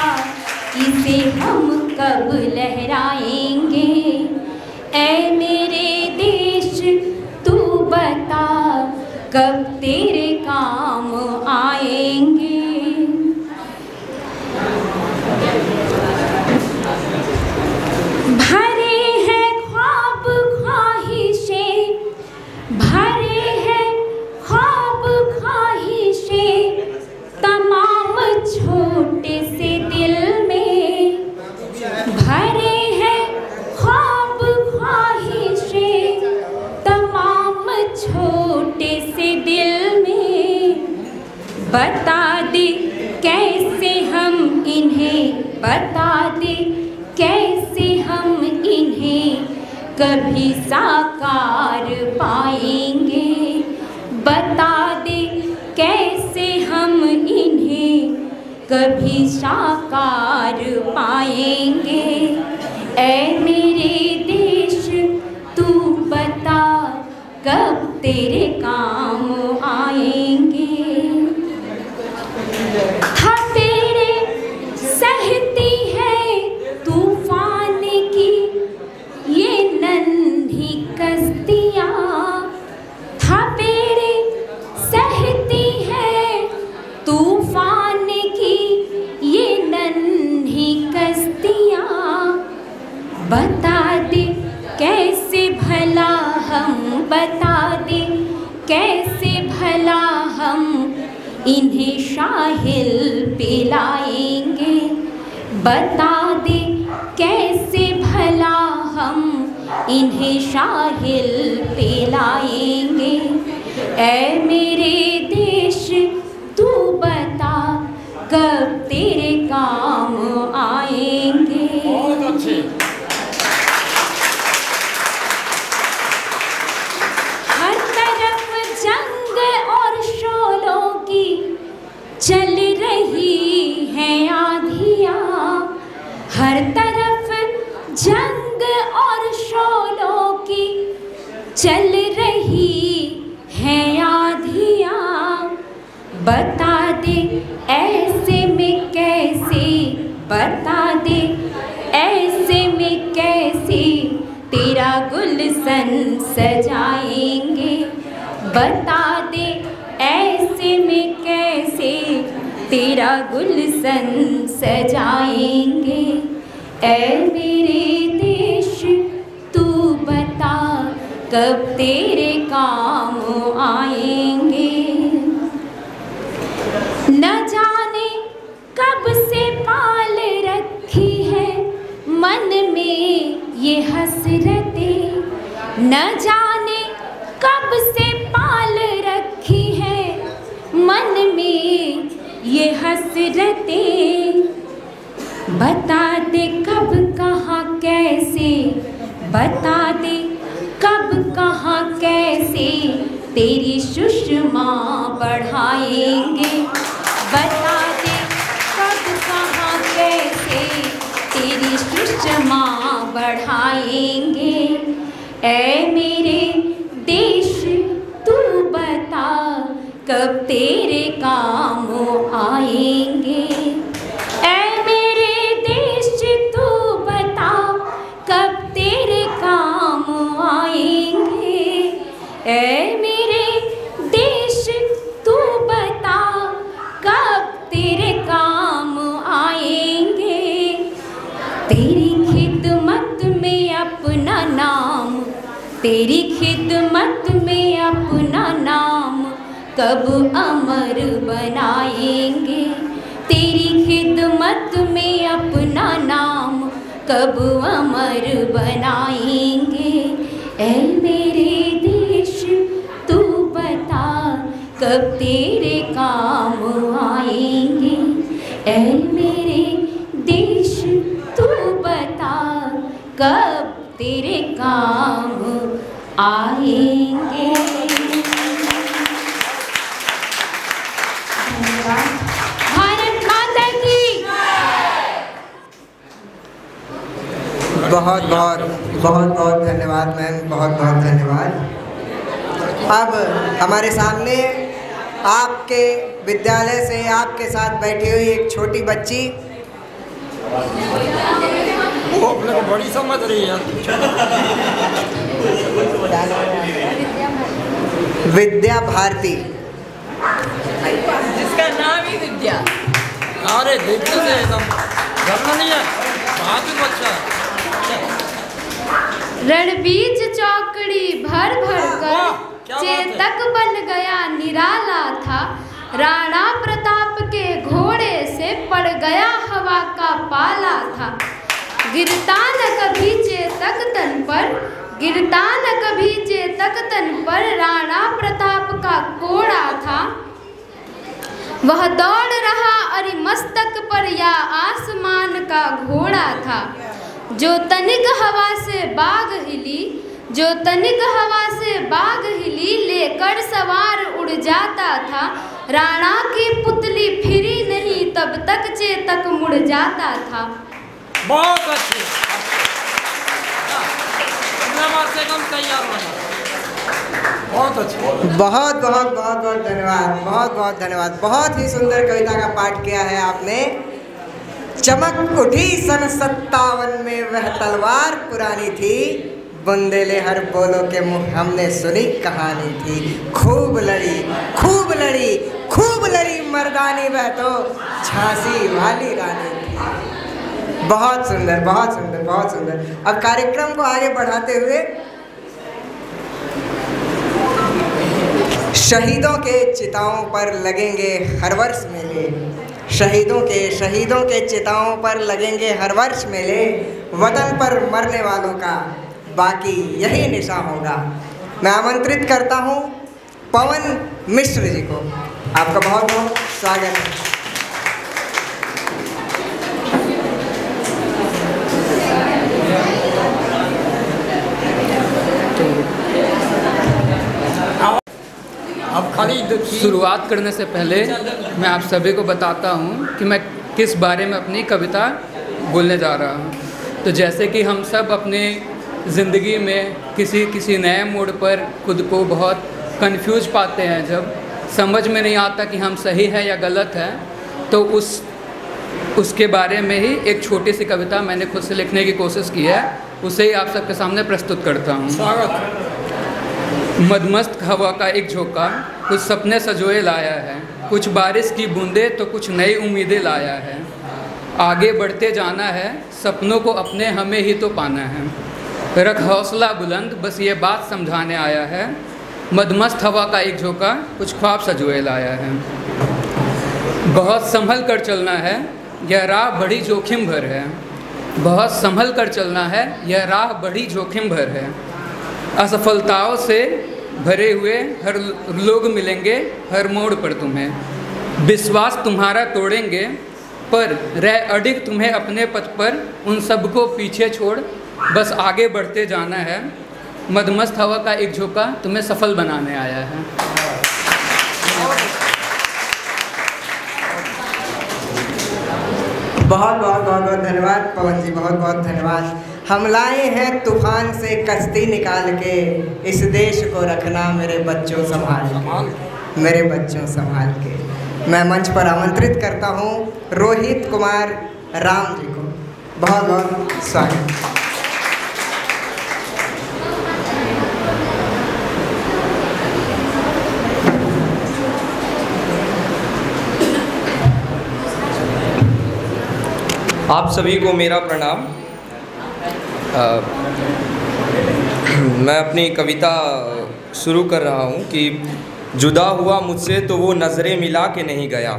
इसे हम कब लहराएंगे। ऐ मेरे देश तू बता कब तेरे काम आएंगे। भरे हैं ख्वाब ख्वाहिशें, भरे हैं ख्वाब ख्वाहिशें तमाम छोटे से दिल में। भरे हैं ख्वाब ख्वाहिशें तमाम छोटे से दिल में। बता दे कैसे हम इन्हें, बता दे कैसे हम इन्हें कभी साकार पाएंगे। बता दे कैसे हम इन्हें कभी साकार पाएंगे। ऐ मेरे देश तू बता कब तेरे काम आएंगे। था तेरे सहती है तूफान की ये नन्ही कश्तियाँ, कैसे भला हम इन्हें शाहिल पिलाएंगे। बता दे कैसे भला हम इन्हें शाहिल पिलाएंगे। ऐ मेरे देश तू बता कब तेरे काम आएंगे। बहुत अच्छे। हर तरफ जंग और शोलों की चल रही है आंधियाँ। हर तरफ जंग और शोलों की चल रही है आंधियाँ। बता दे ऐसे में कैसे, बता दे ऐसे में कैसे तेरा गुलशन सजाएंगे। बता दे ऐसे में कैसे तेरा गुलशन सजाएंगे। ऐ मेरे देश तू बता कब तेरे काम आएंगे। न जाने कब से पाल रखी है मन में ये हसरतें। न जाने कब से पाल रखी है मन में ये हसरतें। बता दे कब कहाँ कैसे, बता दे कब कहाँ कैसे तेरी सुषमा बढ़ाएंगे। बता दे कब कहाँ कैसे तेरी सुषमा बढ़ाएंगे। ऐ मेरे देश तू बता कब तेरे काम आएंगे। ऐ मेरे देश तू बता कब तेरे काम आएंगे। ऐ मेरे देश तू बता कब तेरे काम आएंगे। तेरी खिदमत में अपना नाम, तेरी खिदमत में अपना नाम कब अमर बनाएंगे। तेरी खिदमत में अपना नाम कब अमर बनाएंगे। ऐ मेरे देश तू बता कब तेरे काम आएंगे। ऐ मेरे देश तू बता कब तेरे काम आएंगे। भारत माता की बहुत बहुत बहुत बहुत धन्यवाद मैम, बहुत बहुत धन्यवाद। अब हमारे सामने आपके विद्यालय से आपके साथ बैठी हुई एक छोटी बच्ची, वो अपने को बड़ी समझ रही है। विद्या भारती, जिसका नाम ही विद्या। अरे देखने से एकदम डरना नहीं है, बात भी बच्चा है। रणबीज चौकड़ी भर भर कर चेतक बन गया निराला था। राणा प्रताप के घोड़े से पड़ गया हवा का पाला था। गिरता न कभी चेतक तन पर, गिरता न कभी चेतक तन पर राणा प्रताप का कोड़ा था। वह दौड़ रहा अरिमस्तक पर या आसमान का घोड़ा था। जो तनिक हवा से बाग हिली, जो तनिक हवा से बाग हिली लेकर सवार उड़ जाता था। राणा की पुतली फिरी नहीं तब तक चेतक मुड़ जाता था। बहुत अच्छे, तैयार होना। बहुत अच्छे, बहुत बहुत बहुत बहुत धन्यवाद, बहुत बहुत धन्यवाद। बहुत ही सुंदर कविता का पाठ किया है आपने। चमक उठी सन 57 में वह तलवार पुरानी थी। बुंदेले हर बोलो के मुँह हमने सुनी कहानी थी। खूब लड़ी, खूब लड़ी, खूब लड़ी मर्दानी वह तो झांसी वाली रानी थी। बहुत सुंदर, बहुत सुंदर, बहुत सुंदर। अब कार्यक्रम को आगे बढ़ाते हुए शहीदों के चिताओं पर लगेंगे हर वर्ष मेले, शहीदों के चिताओं पर लगेंगे हर वर्ष मेले, वतन पर मरने वालों का बाकी यही निशा होगा। मैं आमंत्रित करता हूँ पवन मिश्र जी को। आपका बहुत बहुत स्वागत है। अब खाली शुरुआत करने से पहले मैं आप सभी को बताता हूँ कि मैं किस बारे में अपनी कविता बोलने जा रहा हूँ। तो जैसे कि हम सब अपने ज़िंदगी में किसी नए मोड़ पर खुद को बहुत कंफ्यूज पाते हैं, जब समझ में नहीं आता कि हम सही है या गलत है, तो उसके बारे में ही एक छोटी सी कविता मैंने खुद से लिखने की कोशिश की है, उसे ही आप सबके सामने प्रस्तुत करता हूँ। स्वागत। मदमस्त हवा का एक झोंका कुछ सपने सजोए लाया है, कुछ बारिश की बूंदें तो कुछ नई उम्मीदें लाया है। आगे बढ़ते जाना है, सपनों को अपने हमें ही तो पाना है। रख हौसला बुलंद, बस ये बात समझाने आया है। मदमस्त हवा का एक झोंका कुछ ख्वाब सजोए लाया है। बहुत संभल कर चलना है, यह राह बड़ी जोखिम भर है। बहुत संभल कर चलना है, यह राह बड़ी जोखिम भर है। असफलताओं से भरे हुए हर लोग मिलेंगे हर मोड़ पर तुम्हें। विश्वास तुम्हारा तोड़ेंगे पर रह अडिग तुम्हें अपने पथ पर। उन सबको पीछे छोड़ बस आगे बढ़ते जाना है। मदमस्त हवा का एक झोंका तुम्हें सफल बनाने आया है। बहुत बहुत बहुत बहुत धन्यवाद पवन जी, बहुत बहुत धन्यवाद। हम लाए हैं तूफान से कश्ती निकाल के, इस देश को रखना मेरे बच्चों संभाल के, मेरे बच्चों संभाल के। मैं मंच पर आमंत्रित करता हूँ रोहित कुमार राम जी को। बहुत बहुत स्वागत। आप सभी को मेरा प्रणाम। मैं अपनी कविता शुरू कर रहा हूँ कि जुदा हुआ मुझसे तो वो नज़रें मिला के नहीं गया।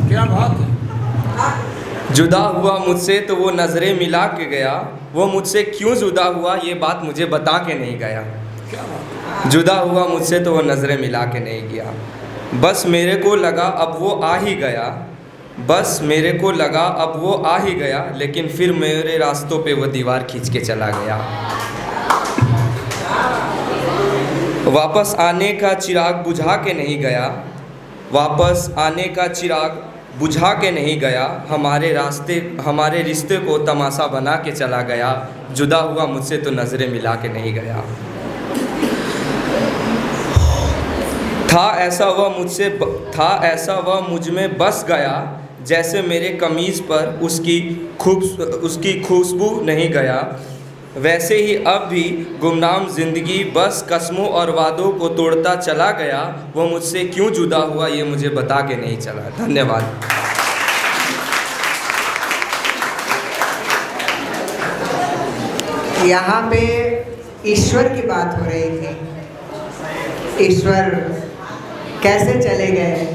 क्या बात है। जुदा हुआ मुझसे तो वो नज़रें मिला के गया, वो मुझसे क्यों जुदा हुआ ये बात मुझे बता के नहीं गया। क्या बात। जुदा हुआ मुझसे तो वो नज़रें मिला के नहीं गया। बस मेरे को लगा अब वो आ ही गया, बस मेरे को लगा अब वो आ ही गया, लेकिन फिर मेरे रास्तों पे वो दीवार खींच के चला गया। वापस आने का चिराग बुझा के नहीं गया, वापस आने का चिराग बुझा के नहीं गया। हमारे रिश्ते को तमाशा बना के चला गया। जुदा हुआ मुझसे तो नज़रें मिला के नहीं गया। था ऐसा वह मुझ में बस गया, जैसे मेरे कमीज़ पर उसकी खुशबू नहीं गया। वैसे ही अब भी गुमनाम ज़िंदगी बस कस्मों और वादों को तोड़ता चला गया। वो मुझसे क्यों जुदा हुआ ये मुझे बता के नहीं चला। धन्यवाद। यहाँ पे ईश्वर की बात हो रही थी। ईश्वर कैसे चले गए,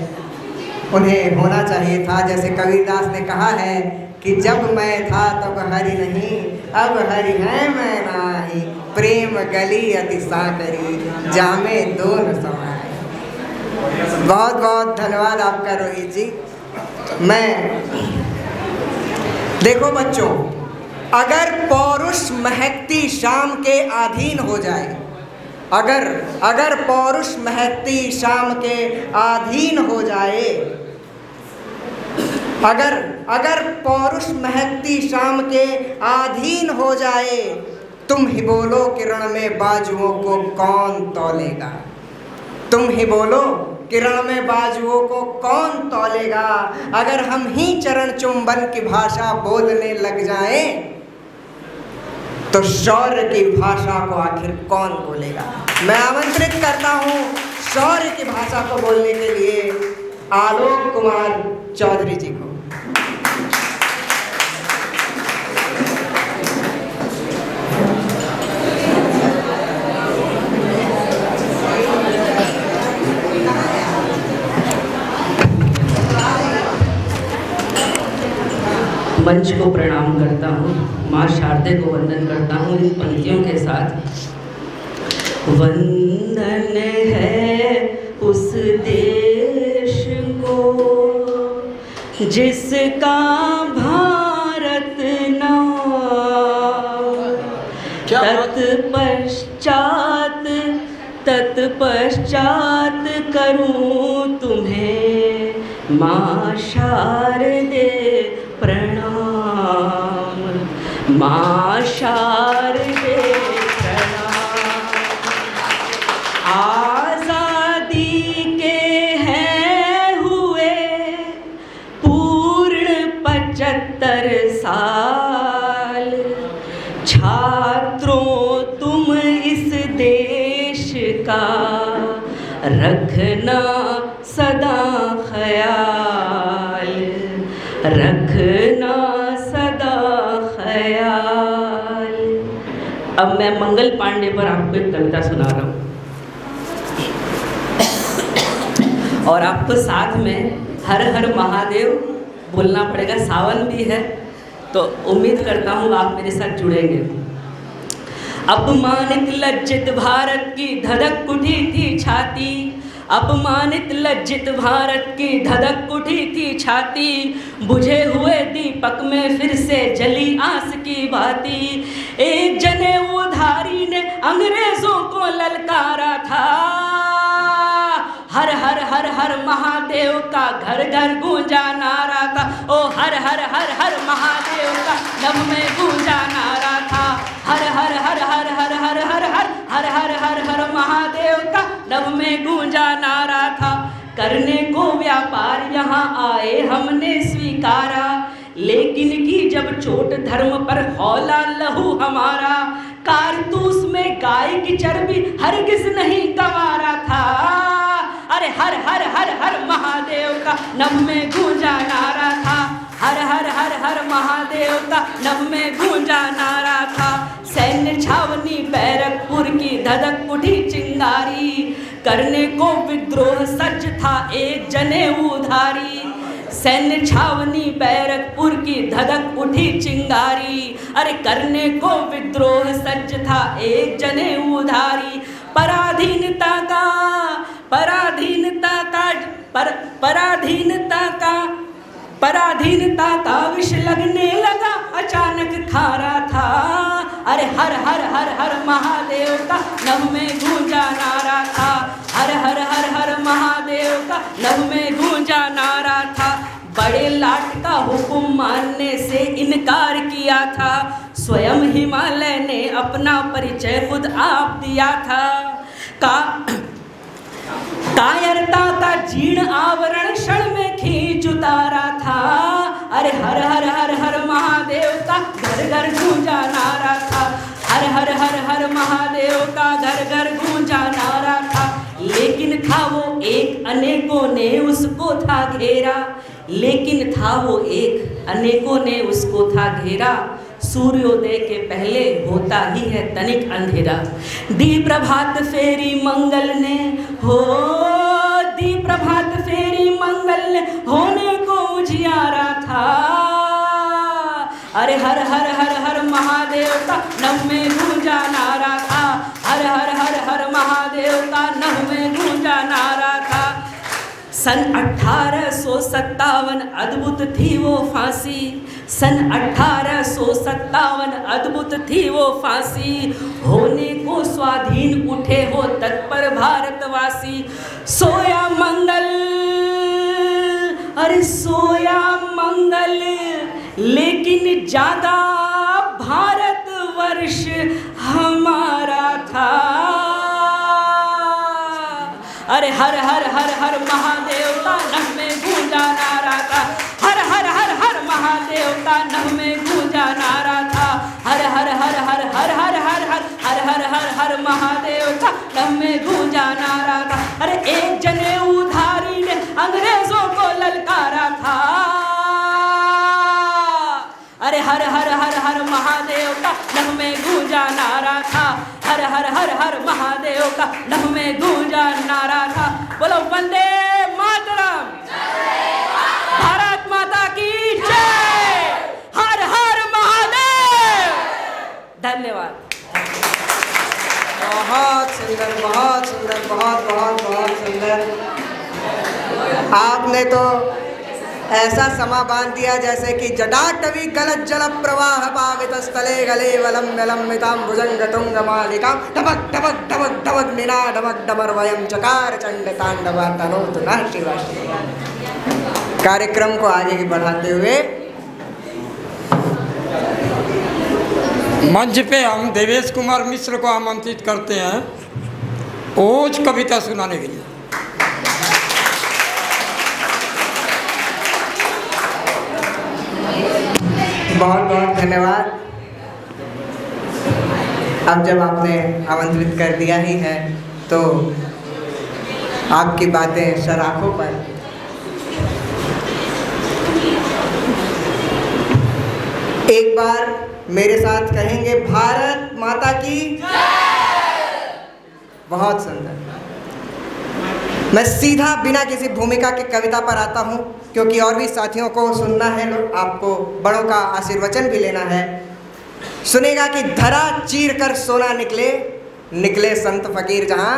उन्हें होना चाहिए था। जैसे कबीरदास ने कहा है कि जब मैं था तब हरि नहीं, अब हरि है मैं नाही। प्रेम गली अति साकरी, जामे दोन समाए। बहुत बहुत धन्यवाद आपका रोहित जी। देखो बच्चों, अगर पौरुष महकती शाम के अधीन हो जाए, अगर पौरुष महकती शाम के अधीन हो जाए, अगर पौरुष महकती शाम के अधीन हो जाए, तुम ही बोलो किरण में बाजुओं को कौन तौलेगा। तुम ही बोलो किरण में बाजुओं को कौन तौलेगा। अगर हम ही चरण चुंबन की भाषा बोलने लग जाएं, तो शौर्य की भाषा को आखिर कौन बोलेगा। मैं आमंत्रित करता हूँ शौर्य की भाषा को बोलने के लिए आलोक कुमार चौधरी जी को। मंच को प्रणाम करता हूँ, माँ शारदे को वंदन करता हूँ इन पंक्तियों के साथ। वंदन है उस देश को जिसका भारत नाम, तत्पश्चात करूं तुम्हें माँ शारदे प्रणाम, माँ शारदे प्रणाम। आज़ादी के हैं हुए पूर्ण 75 साल, छात्रों तुम इस देश का रखना सदा ख्याल, रखना सदा ख्याल। अब मैं मंगल पांडे पर आपको एक कविता सुना रहा हूँ और आपको साथ में हर हर महादेव बोलना पड़ेगा। सावन भी है तो उम्मीद करता हूँ आप मेरे साथ जुड़ेंगे। अपमानित लज्जित भारत की धधक उठी थी छाती, अपमानित लज्जित भारत की धधक उठी थी छाती, बुझे हुए दीपक में फिर से जली आस की बाती। एक जनेऊधारी ने अंग्रेजों को ललकारा था, हर हर हर हर महादेव का घर घर गूंजा नारा था। ओ हर हर हर हर महादेव का नभ में गूंजा नारा था, हर हर हर हर हर हर हर हर हर हर हर हर महादेव का नभ में गूंजा नारा था। करने को व्यापार यहाँ आए हमने स्वीकारा, लेकिन की जब चोट धर्म पर हौला लहू हमारा, कारतूस में गाय की चर्बी हरगिज नहीं गंवारा था। अरे हर हर हर हर महादेव का नभ में गूंजा नारा था, हर हर हर हर महादेव का नभ में गूंजा नारा था। सैन्य छावनी बैरकपुर की धधक उठी चिंगारी, करने को विद्रोह सज्ज था एक जनेऊधारी। सैन्य छावनी बैरकपुर की धधक उठी चिंगारी, अरे करने को विद्रोह सज्ज था एक जनेऊधारी। पराधीनता का विष लगने लगा अचानक खारा था। अरे हर हर हर हर महादेव का नभ में गूंजा नारा था, हर हर हर हर महादेव का नभ में गूंजा नारा था। बड़े लाट का हुक्म मानने से इनकार किया था, स्वयं हिमालय ने अपना परिचय खुद आप दिया था। कायरता का जीर्ण आवरण क्षण में खींच उतारा था। अरे हर हर हर हर महादेव का घर घर गूंजा नारा था, हर हर हर हर महादेव का घर घर गूंजा नारा था। लेकिन था वो एक अनेकों ने उसको था घेरा, लेकिन था वो एक अनेकों ने उसको था घेरा। सूर्योदय के पहले होता ही है तनिक अंधेरा। दी प्रभात फेरी मंगल ने हो, दी प्रभात फेरी मंगल ने होने को उजियारा था। अरे हर हर हर हर महादेव का नभ में गूंजा नारा था, हर हर हर हर महादेव का नभ में गूंजा नारा था। सन 1857 अद्भुत थी वो फांसी, सन 1857 अद्भुत थी वो फांसी। होने को स्वाधीन उठे हो तत्पर भारतवासी। सोया मंगल, अरे सोया मंगल, लेकिन जागा भारतवर्ष हमारा था। अरे हर हर हर हर महादेव का नभ में गूंजा नारा था, हर हर हर हर महादेव का नभ में गूंजा नारा था। हर हर हर हर हर हर हर हर हर हर हर हर महादेव का नभ में गूंजा नारा था। अरे एक जनेऊधारी ने अंग्रेजों को ललकारा था। अरे हर हर हर हर महादेव का नभ में गूंजा नारा था, हर हर हर हर महादेव का नभ में गूंजा नारा था। बोलो वंदे मातरम, भारत माता की जय। धन्यवाद। बहुत सुंदर, बहुत सुंदर, बहुत बहुत बहुत सुंदर। आपने तो ऐसा समा बांध दिया जैसे कि जटाटवी गलत जल प्रवाह पावित स्थले गले वलम लम्बिताम भुजंग तुंग मालिका डबक डबक डबक डबक निना डबक डमर वयम चकार चंड तांडव तनोतु नः शिवा शिवा। कार्यक्रम को आगे बढ़ाते हुए मंच पे हम देवेश कुमार मिश्र को आमंत्रित करते हैं ओज कविता सुनाने के लिए। बहुत बहुत धन्यवाद। अब जब आपने आमंत्रित कर दिया ही है तो आपकी बातें सराखों पर। एक बार मेरे साथ कहेंगे भारत माता की जय। बहुत सुंदर। मैं सीधा बिना किसी भूमिका की कविता पर आता हूँ क्योंकि और भी साथियों को सुनना है, आपको बड़ों का आशीर्वचन भी लेना है। सुनेगा कि धरा चीर कर सोना निकले, निकले संत फकीर जहाँ,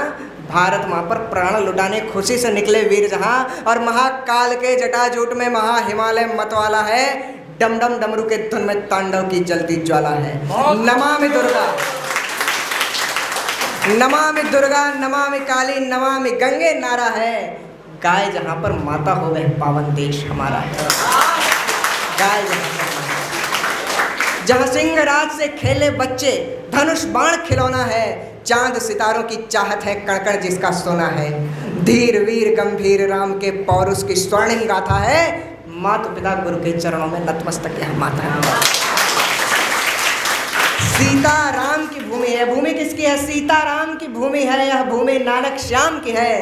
भारत माँ पर प्राण लुटाने खुशी से निकले वीर जहाँ, और महाकाल के जटाजूट में महा हिमालय मतवाला है, डम डम डमरू के धुन में तांडव की जलती ज्वाला है। नमामि दुर्गा, नमामि दुर्गा, नमामि काली, नमामि गंगे नारा है। गाय जहाँ पर माता हो वह पावन देश हमारा है। गाय जहाँ सिंह राज से खेले बच्चे, धनुष बाण खिलौना है, चांद सितारों की चाहत है, कणकण जिसका सोना है। धीर वीर गंभीर राम के पौरुष की स्वर्णिम गाथा है, माता पिता गुरु के चरणों में नतमस्तक यह माता है। सीता राम की भूमि है। भूमि किसकी है? सीता राम की भूमि है। यह भूमि नानक श्याम की है।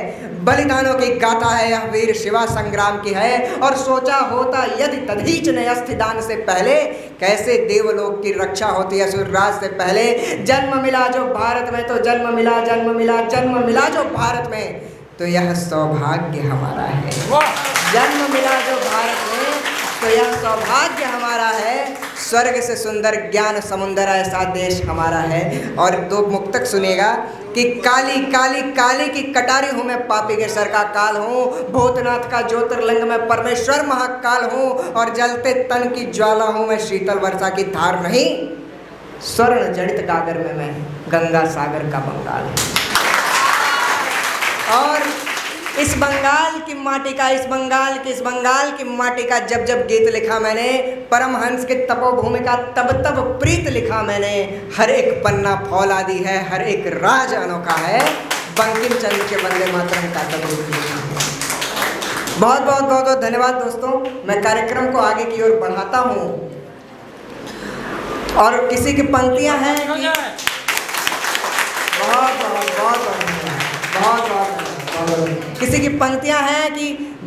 बलिदानों की गाथा है यह, वीर शिवा संग्राम की है। और सोचा होता यदि तधीच ने अस्थिदान से पहले, कैसे देवलोक की रक्षा होती है सूर्यराज से पहले। जन्म मिला जो भारत में तो जन्म मिला, जन्म मिला, जन्म मिला जो भारत में तो यह सौभाग्य हमारा है। जन्म मिला जो भारत में तो यह सौभाग्य हमारा है। स्वर्ग से सुंदर ज्ञान समुंदर ऐसा देश हमारा है। और दो मुक्तक सुनेगा कि काली काली काली की कटारी हूँ मैं, पापी के सर का काल हूँ, भूतनाथ का ज्योतिर्लिंग में परमेश्वर महाकाल हूँ, और जलते तन की ज्वाला हूँ मैं, शीतल वर्षा की धार नहीं, स्वर्ण जड़ित गागर में मैं गंगा सागर का बंगाल है। और इस बंगाल की माटी का, इस बंगाल की माटी का जब जब गीत लिखा मैंने, परमहंस के तपोभूमि का तब तब प्रीत लिखा मैंने। हर एक पन्ना फौलादी है, हर एक राज अनोखा है, बंकिम चंद्र के वंदे मातरम का तब लिखा है। बहुत बहुत बहुत बहुत धन्यवाद दोस्तों। मैं कार्यक्रम को आगे की ओर बढ़ाता हूँ और किसी की पंक्तियाँ हैं कि किसी की पंक्तियां हैं कि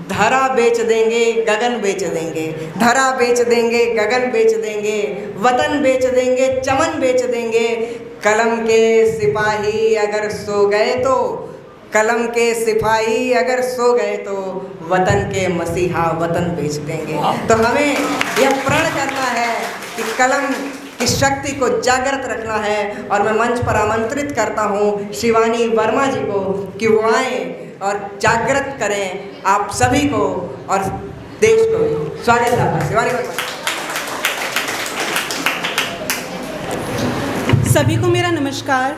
धरा बेच देंगे गगन बेच देंगे, धरा बेच देंगे गगन बेच देंगे, वतन बेच देंगे चमन बेच देंगे, कलम के सिपाही अगर सो गए तो, कलम के सिपाही अगर सो गए तो वतन के मसीहा वतन बेच देंगे। तो हमें यह प्रण करना है कि कलम की शक्ति को जागृत रखना है। और मैं मंच पर आमंत्रित करता हूँ शिवानी वर्मा जी को कि वो आएँ और जागृत करें आप सभी को और देश को भी। स्वागत है आपका शिवानी वर्मा। सभी को मेरा नमस्कार।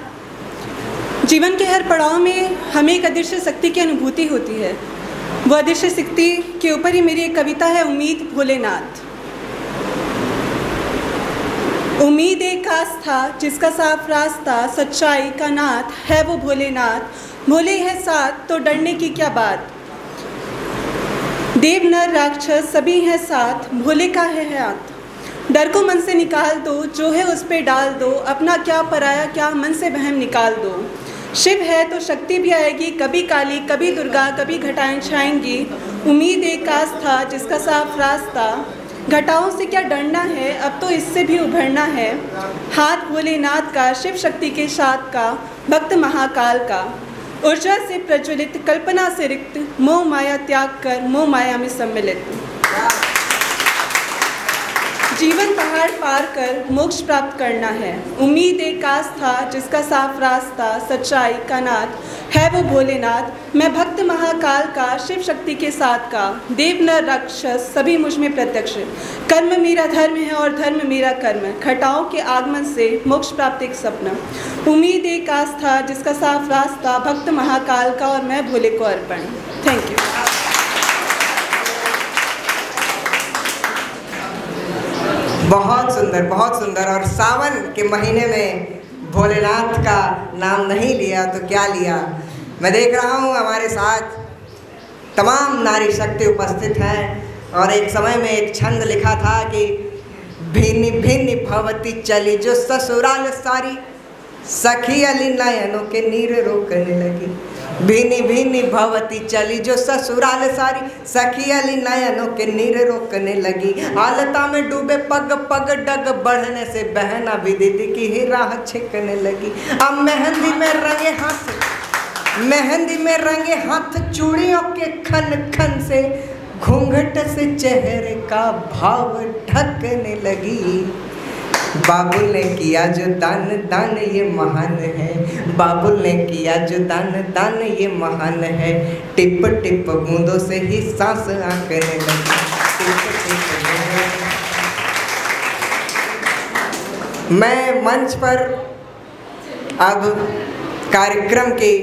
जीवन के हर पड़ाव में हमें एक अदृश्य शक्ति की अनुभूति होती है। वह अदृश्य शक्ति के ऊपर ही मेरी एक कविता है, उम्मीद भोलेनाथ। उम्मीद एक आस्था जिसका साफ रास्ता, सच्चाई का नाथ है वो भोलेनाथ। भोले है साथ तो डरने की क्या बात, देव नर राक्षस सभी हैं साथ, भोले का है हाथ। डर को मन से निकाल दो, जो है उस पे डाल दो, अपना क्या पराया क्या मन से वहम निकाल दो। शिव है तो शक्ति भी आएगी, कभी काली कभी दुर्गा कभी घटाएं छाएंगी। उम्मीद एक आस्था जिसका साफ रास्ता, घटाओं से क्या डरना है अब तो इससे भी उभरना है। हाथ भोलेनाथ का, शिव शक्ति के साथ का, भक्त महाकाल का। ऊर्जा से प्रज्वलित, कल्पना से रिक्त, मोह माया त्याग कर मोह माया में सम्मिलित। जीवन पहाड़ पार कर मोक्ष प्राप्त करना है। उम्मीद एक आस्था जिसका साफ रास्ता सच्चाई का नाथ है वो भोलेनाथ। मैं भक्त महाकाल का शिव शक्ति के साथ का देव नर राक्षस सभी मुझ में प्रत्यक्ष। कर्म मेरा धर्म है और धर्म मेरा कर्म, घटाओं के आगमन से मोक्ष प्राप्त एक सपना। उम्मीद एक आस्था जिसका साफ रास्ता भक्त महाकाल का और मैं भोले को अर्पण। Thank you. बहुत सुंदर। और सावन के महीने में भोलेनाथ का नाम नहीं लिया तो क्या लिया। मैं देख रहा हूँ हमारे साथ तमाम नारी शक्ति उपस्थित हैं और एक समय में एक छंद लिखा था कि भिन्न भिन्न भवती चली जो ससुराल सारी, सखी अली नयनों के नीर रोकने लगी। भिनी भिनी भवती चली जो ससुराल सारी, सखी अली नयनों के नीर रोकने लगी। आलता में डूबे पग पग डग बढ़ने से बहना भी दीदी की ही राह छिकने लगी। अब मेहंदी में रंगे हाथ चूड़ियों के खन खन से, घूंघट से चेहरे का भाव ढकने लगी। बाबुल ने किया जो दान दान ये महान है, बाबुल ने किया जो दान दान ये महान है। टिप टिप बूंदों से ही सांस आंकने लगी। मैं मंच पर अब कार्यक्रम की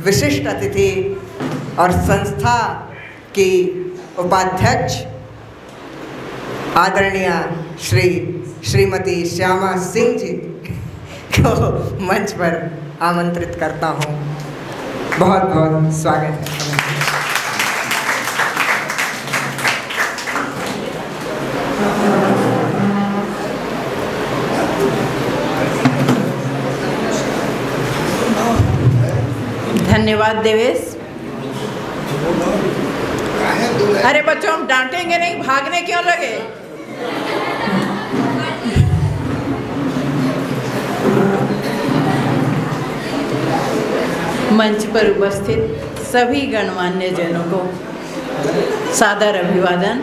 विशिष्ट अतिथि और संस्था की उपाध्यक्ष आदरणीय श्रीमती श्यामा सिंह जी को मंच पर आमंत्रित करता हूँ। बहुत बहुत स्वागत है। धन्यवाद देवेश। अरे बच्चों, हम डांटेंगे नहीं, भागने क्यों लगे। मंच पर उपस्थित सभी गणमान्य जनों को सादर अभिवादन।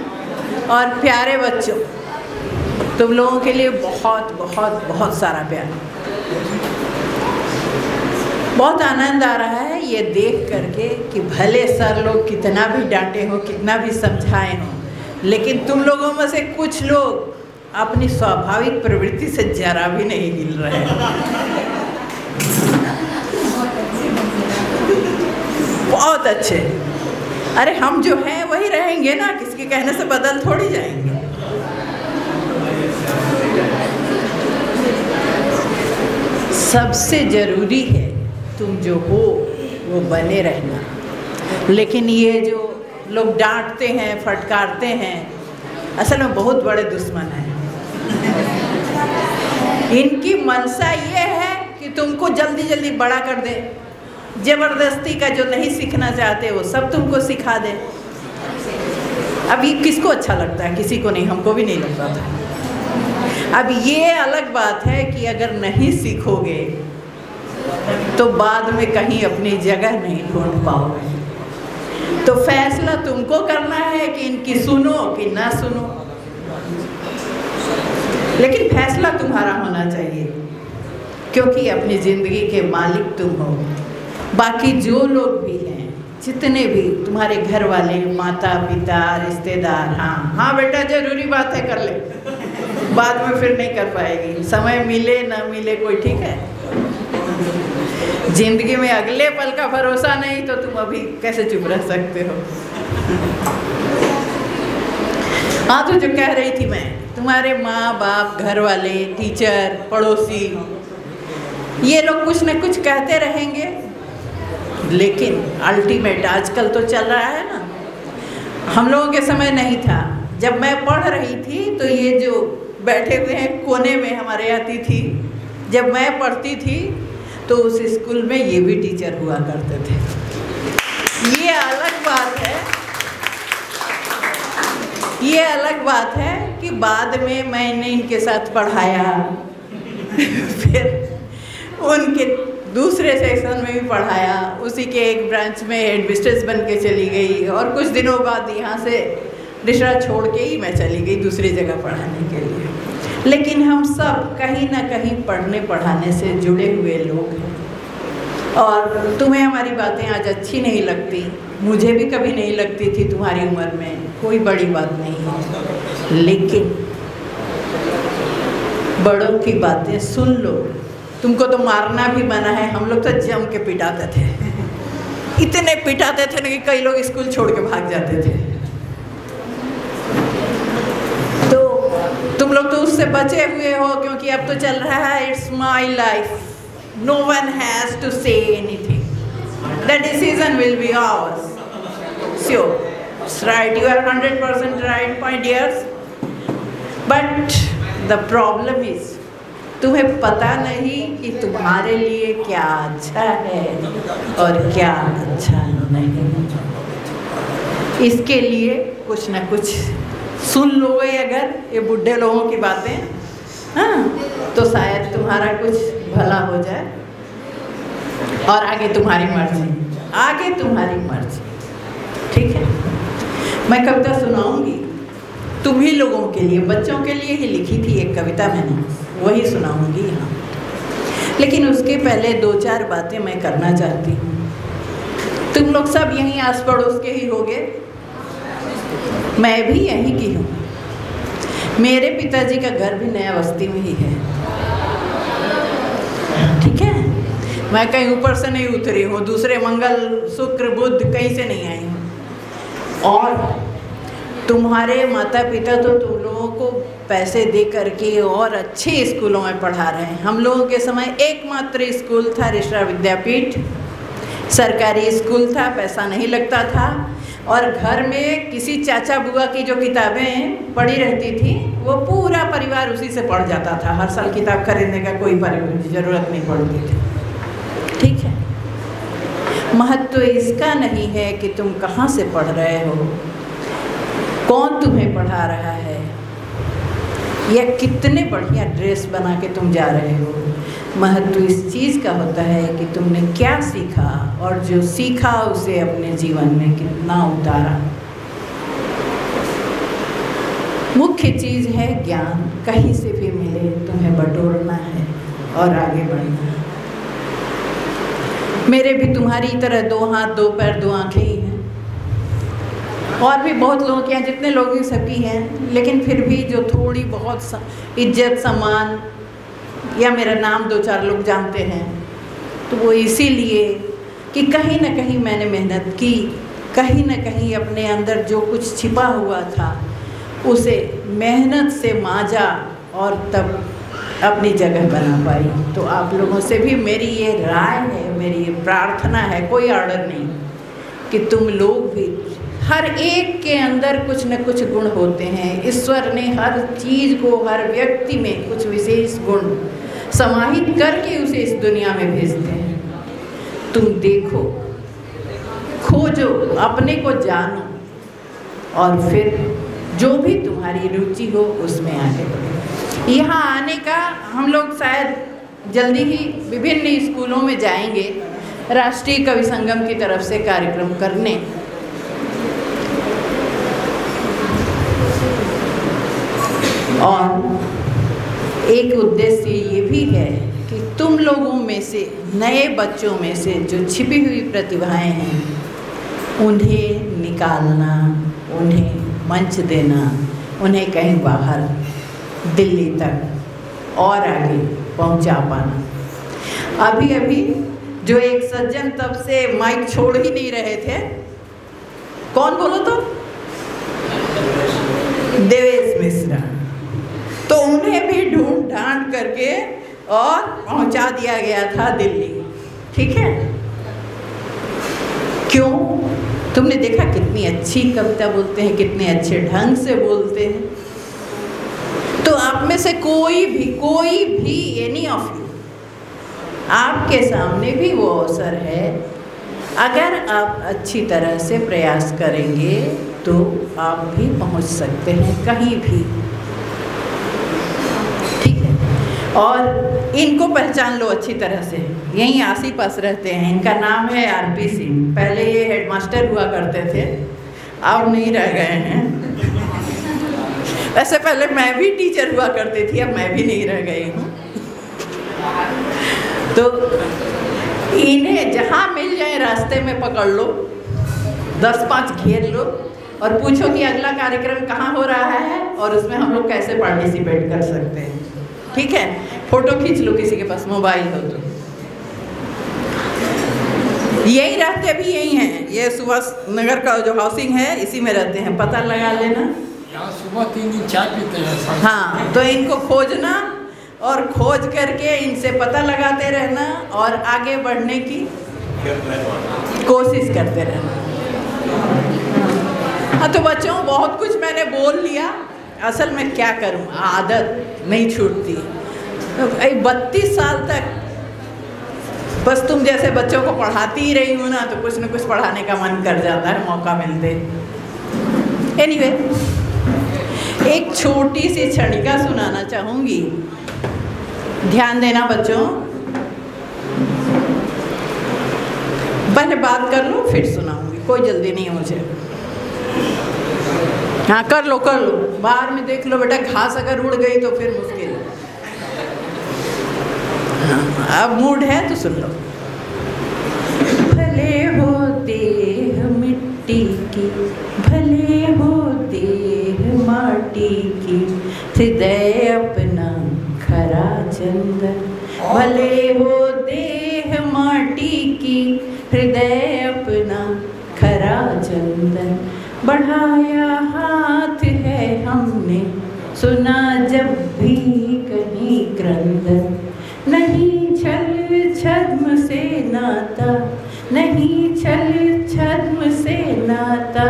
और प्यारे बच्चों, तुम लोगों के लिए बहुत बहुत बहुत सारा प्यार। बहुत आनंद आ रहा है ये देख करके कि भले सर लोग कितना भी डांटे हो, कितना भी समझाए हो, लेकिन तुम लोगों में से कुछ लोग अपनी स्वाभाविक प्रवृत्ति से जरा भी नहीं हिल रहे हैं। बहुत अच्छे। अरे हम जो हैं वही रहेंगे ना, किसके कहने से बदल थोड़ी जाएंगे। सबसे जरूरी है तुम जो हो वो बने रहना। लेकिन ये जो लोग डांटते हैं, फटकारते हैं, असल में बहुत बड़े दुश्मन हैं। इनकी मनसा ये है कि तुमको जल्दी जल्दी बड़ा कर दे, जबरदस्ती का जो नहीं सीखना चाहते वो सब तुमको सिखा दे। अब ये किसको अच्छा लगता है? किसी को नहीं, हमको भी नहीं लगता था। अब ये अलग बात है कि अगर नहीं सीखोगे तो बाद में कहीं अपनी जगह नहीं ढूंढ पाओगे। तो फैसला तुमको करना है कि इनकी सुनो कि ना सुनो, लेकिन फैसला तुम्हारा होना चाहिए, क्योंकि अपनी ज़िंदगी के मालिक तुम हो। बाकी जो लोग भी हैं, जितने भी तुम्हारे घर वाले, माता पिता, रिश्तेदार, हाँ बेटा जरूरी बात है, कर ले, बाद में फिर नहीं कर पाएगी। समय मिले ना मिले कोई ठीक है। जिंदगी में अगले पल का भरोसा नहीं तो तुम अभी कैसे चुप रह सकते हो। हाँ, तो जो कह रही थी मैं, तुम्हारे माँ बाप, घर वाले, टीचर, पड़ोसी, ये लोग कुछ न कुछ कहते रहेंगे, लेकिन अल्टीमेट आजकल तो चल रहा है ना। हम लोगों के समय नहीं था। जब मैं पढ़ रही थी तो ये जो बैठे हुए हैं कोने में हमारे आती थी। जब मैं पढ़ती थी तो उस स्कूल में ये भी टीचर हुआ करते थे। ये अलग बात है, ये अलग बात है कि बाद में मैंने इनके साथ पढ़ाया, फिर उनके दूसरे सेक्शन में भी पढ़ाया, उसी के एक ब्रांच में हेडमिस्ट्रेस बन के चली गई, और कुछ दिनों बाद यहाँ से रिश्ता छोड़ के ही मैं चली गई दूसरी जगह पढ़ाने के लिए। लेकिन हम सब कहीं ना कहीं पढ़ने पढ़ाने से जुड़े हुए लोग हैं। और तुम्हें हमारी बातें आज अच्छी नहीं लगती, मुझे भी कभी नहीं लगती थी तुम्हारी उम्र में, कोई बड़ी बात नहीं है। लेकिन बड़ों की बातें सुन लो। तुमको तो मारना भी मना है, हम लोग तो जम के पिटाते थे इतने पिटाते थे ना कि कई लोग स्कूल छोड़ के भाग जाते थे। तो तुम लोग तो उससे बचे हुए हो, क्योंकि अब तो चल रहा है it's my life, no one has to say anything, the decision will be ours. Sure, right, you are 100% right my dears, but the problem is तुम्हें पता नहीं कि तुम्हारे लिए क्या अच्छा है और क्या अच्छा नहीं। इसके लिए कुछ ना कुछ सुन लोगे अगर ये बुढ़े लोगों की बातें, हाँ, तो शायद तुम्हारा कुछ भला हो जाए। और आगे तुम्हारी मर्जी, आगे तुम्हारी मर्जी, ठीक है। मैं कविता सुनाऊंगी तुम ही लोगों के लिए, बच्चों के लिए ही लिखी थी एक कविता मैंने, वही सुनाऊंगी यहाँ। लेकिन उसके पहले 2-4 बातें मैं करना चाहती हूँ। तुम लोग सब यहीं आस पड़ोस के ही होगे, मैं भी यहीं की हूँ। मेरे पिताजी का घर भी नया बस्ती में ही है, ठीक है। मैं कहीं ऊपर से नहीं उतरी हूँ, दूसरे मंगल शुक्र बुध कहीं से नहीं आई हूँ। और तुम्हारे माता पिता तो तुम लोगों को पैसे दे करके और अच्छे स्कूलों में पढ़ा रहे हैं। हम लोगों के समय एकमात्र स्कूल था ऋषा विद्यापीठ, सरकारी स्कूल था, पैसा नहीं लगता था। और घर में किसी चाचा बुआ की जो किताबें पढ़ी रहती थी वो पूरा परिवार उसी से पढ़ जाता था। हर साल किताब खरीदने का कोई ज़रूरत नहीं पड़ती थी, ठीक है। महत्व इसका नहीं है कि तुम कहाँ से पढ़ रहे हो, कौन तुम्हें पढ़ा रहा है, या कितने बढ़िया ड्रेस बना के तुम जा रहे हो। महत्व इस चीज़ का होता है कि तुमने क्या सीखा और जो सीखा उसे अपने जीवन में कितना उतारा। मुख्य चीज़ है ज्ञान, कहीं से भी मिले तुम्हें बटोरना है और आगे बढ़ना है। मेरे भी तुम्हारी तरह 2 हाथ 2 पैर 2 आँखें ही हैं, और भी बहुत लोगों के हैं, जितने लोग ही सभी हैं। लेकिन फिर भी जो थोड़ी बहुत इज्जत सम्मान या मेरा नाम 2-4 लोग जानते हैं, तो वो इसीलिए कि कहीं ना कहीं मैंने मेहनत की, कहीं ना कहीं अपने अंदर जो कुछ छिपा हुआ था उसे मेहनत से मांजा और तब अपनी जगह बना पाई। तो आप लोगों से भी मेरी ये राय है, मेरी ये प्रार्थना है, कोई ऑर्डर नहीं, कि तुम लोग भी, हर एक के अंदर कुछ न कुछ गुण होते हैं। ईश्वर ने हर चीज़ को, हर व्यक्ति में कुछ विशेष गुण समाहित करके उसे इस दुनिया में भेजते हैं। तुम देखो, खोजो, अपने को जानो, और फिर जो भी तुम्हारी रुचि हो उसमें आगे बढ़ो। यहाँ आने का हम लोग शायद जल्दी ही विभिन्न स्कूलों में जाएंगे राष्ट्रीय कवि संगम की तरफ से कार्यक्रम करने। और एक उद्देश्य ये भी है कि तुम लोगों में से, नए बच्चों में से जो छिपी हुई प्रतिभाएं हैं उन्हें निकालना, उन्हें मंच देना, उन्हें कहीं बाहर दिल्ली तक और आगे पहुंचा पाना। अभी अभी जो एक सज्जन तब से माइक छोड़ ही नहीं रहे थे, कौन बोलो तो, देवेश मिश्रा, तो उन्हें भी ढूंढ ढांड करके और पहुंचा दिया गया था दिल्ली, ठीक है। क्यों? तुमने देखा कितनी अच्छी कविता बोलते हैं, कितने अच्छे ढंग से बोलते हैं। तो आप में से कोई भी एनी ऑफ यू, आपके सामने भी वो अवसर है। अगर आप अच्छी तरह से प्रयास करेंगे तो आप भी पहुंच सकते हैं कहीं भी, ठीक है। और इनको पहचान लो अच्छी तरह से, यहीं आसी पास रहते हैं। इनका नाम है आरपी सिंह। पहले ये हेडमास्टर हुआ करते थे, अब नहीं रह गए हैं। वैसे पहले मैं भी टीचर हुआ करती थी, अब मैं भी नहीं रह गई हूँ। तो इन्हें जहाँ मिल जाए रास्ते में पकड़ लो, 10-5 घेर लो और पूछो कि अगला कार्यक्रम कहाँ हो रहा है और उसमें हम लोग कैसे पार्टिसिपेट कर सकते हैं। ठीक है, फोटो खींच लो किसी के पास मोबाइल हो तो। यही रहते भी यही हैं, ये सुभाष नगर का जो हाउसिंग है इसी में रहते हैं, पता लगा लेना। यहाँ सुबह 3 दिन चाय पीते हैं। हाँ, तो इनको खोजना और खोज करके इनसे पता लगाते रहना और आगे बढ़ने की कोशिश करते रहना। हाँ, तो बच्चों बहुत कुछ मैंने बोल लिया, असल में क्या करूँ, आदत नहीं छूटती। तो 32 साल तक बस तुम जैसे बच्चों को पढ़ाती ही रही हूँ ना, तो कुछ न कुछ पढ़ाने का मन कर जाता है मौका मिलते। एनीवे, एक छोटी सी क्षणिका सुनाना चाहूँगी, ध्यान देना बच्चों। पहले बात कर लो फिर सुनाऊंगी, कोई जल्दी नहीं है मुझे। हाँ, कर लो कर लो, बाहर में देख लो बेटा, घास अगर उड़ गई तो फिर मुश्किल है। हाँ, अब मूड है तो सुन लो। भले हो देह मिट्टी की, भले हो देह माटी की, हृदय अपना खरा चंदन। भले हो देह माटी की, हृदय अपना खरा चंदन। बढ़ाया हाथ है हमने, सुना जब भी कहीं क्रंदन। नहीं छल छद्म से नाता, नहीं छल छद्म से नाता,